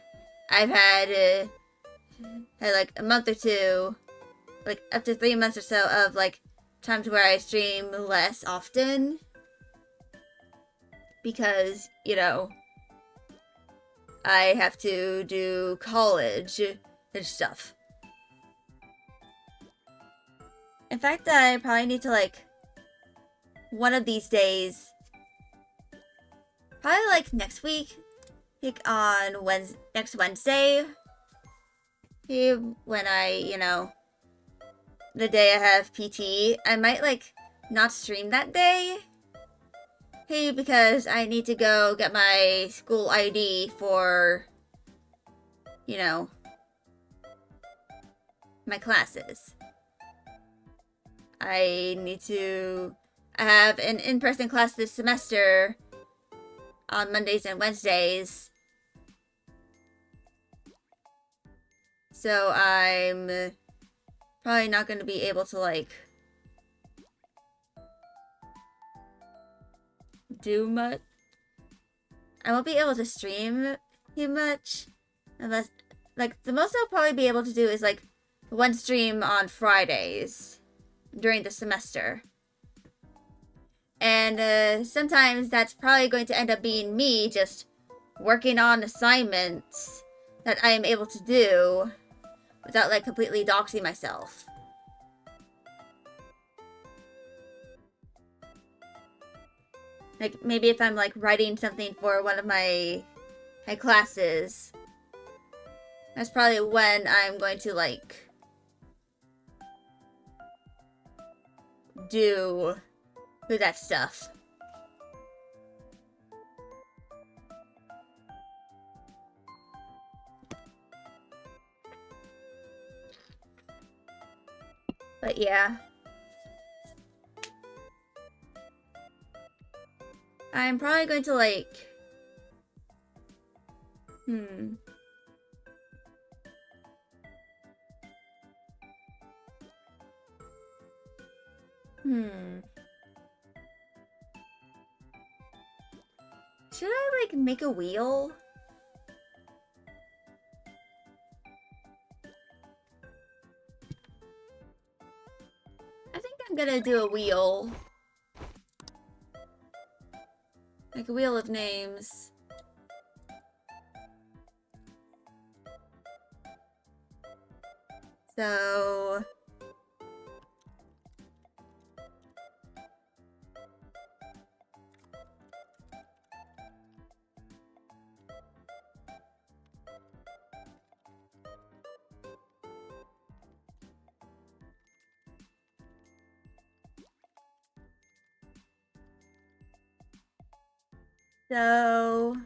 I've had like a month or two, like up to 3 months or so of like times where I stream less often. Because, you know, I have to do college and stuff. In fact, I probably need to like one of these days, probably like next week, like on next Wednesday, when I, you know, the day I have PT, I might like not stream that day. Hey, because I need to go get my school ID for, you know, my classes. I have an in-person class this semester on Mondays and Wednesdays. So I'm probably not going to be able to, like, do much. I won't be able to stream too much. Unless, like, the most I'll probably be able to do is, like, one stream on Fridays during the semester. And sometimes that's probably going to end up being me just working on assignments that I am able to do without like completely doxing myself. Like maybe if I'm like writing something for one of my classes, that's probably when I'm going to like do that stuff. But yeah. I'm probably going to like... Should I, like, make a wheel? I think I'm gonna do a wheel. Like a wheel of names. So... So...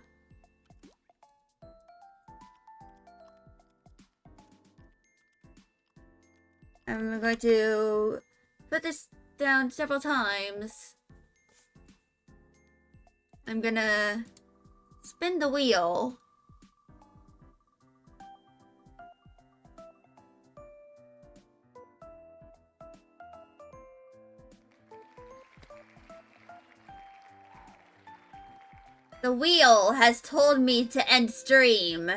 I'm going to put this down several times. I'm gonna spin the wheel. The wheel has told me to end stream.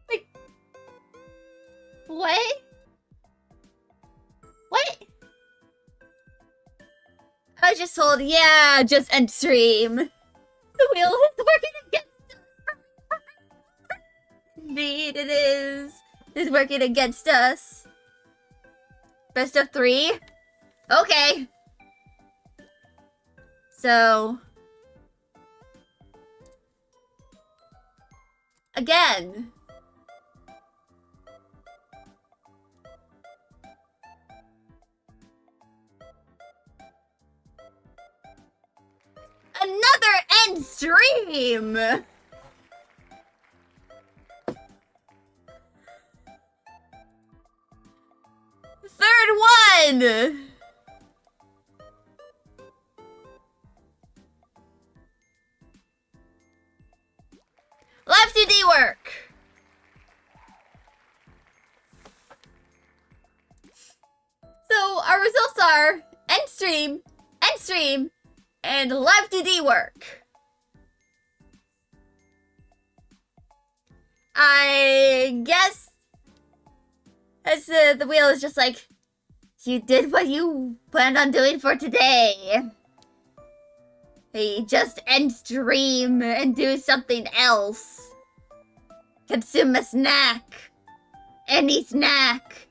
Like, what? What? I was just told, yeah, just end stream. The wheel is working against us. Indeed, it is. It's working against us. Best of 3? Okay. So... again. Another end stream! Third one! Live 2D work! So our results are end stream, and live 2D work. I guess as the wheel is just like, you did what you planned on doing for today. Hey, just end stream and do something else. Consume a snack. Any snack.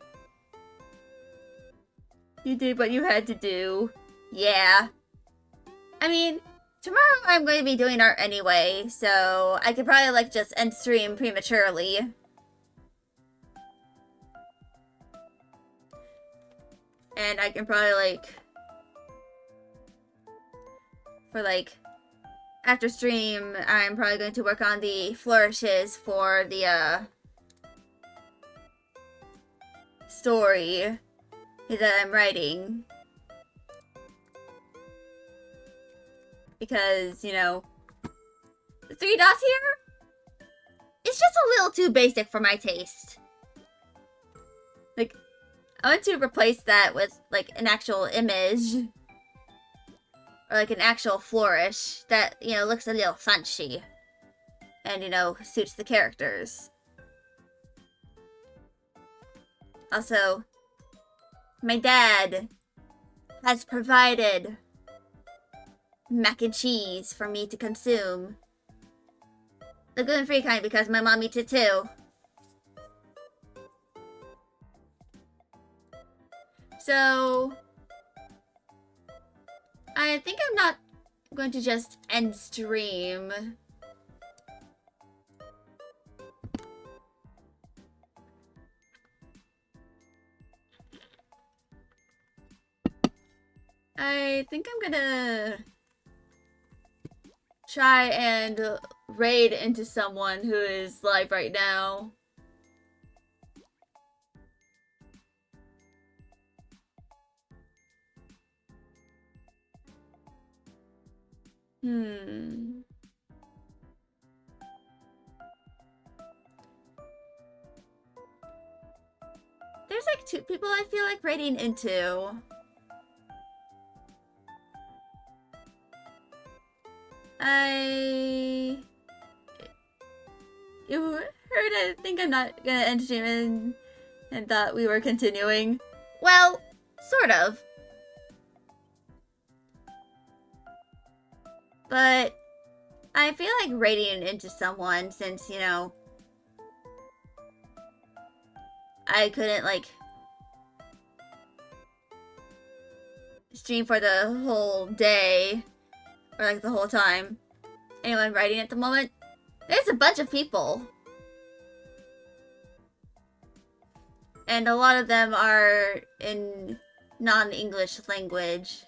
You did what you had to do. Yeah. I mean, tomorrow I'm going to be doing art anyway, so I could probably, like, just end stream prematurely. And I can probably, like... for, like... after stream, I'm probably going to work on the flourishes for the, story that I'm writing. Because, you know, the 3 dots here, it's just a little too basic for my taste. Like, I want to replace that with, like, an actual image. Or, like, an actual flourish that, you know, looks a little fancy. And, you know, suits the characters. Also, my dad has provided mac and cheese for me to consume. The gluten-free kind, because my mom eats it too. So... I think I'm not going to just end stream. I think I'm gonna try and raid into someone who is live right now. There's like 2 people I feel like raiding into. You heard I think I'm not gonna end stream and thought we were continuing. Well, sort of. But I feel like raiding into someone since, you know, I couldn't, like, stream for the whole day. Or, like, the whole time. Anyone writing at the moment? There's a bunch of people. And a lot of them are in non-English language.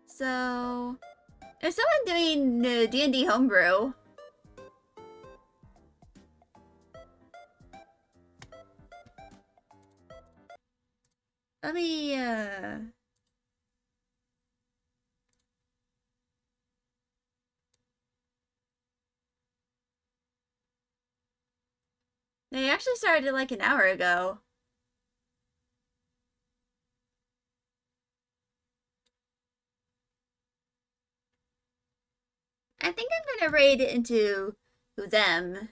So, there's someone doing D&D homebrew. Let me, They actually started like an hour ago. I think I'm gonna raid into them.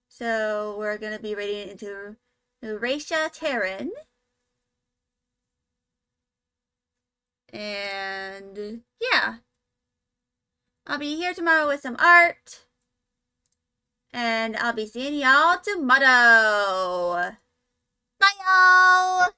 So we're gonna be raiding into Raisha Terran. And yeah. I'll be here tomorrow with some art. And I'll be seeing y'all tomorrow. Bye, y'all!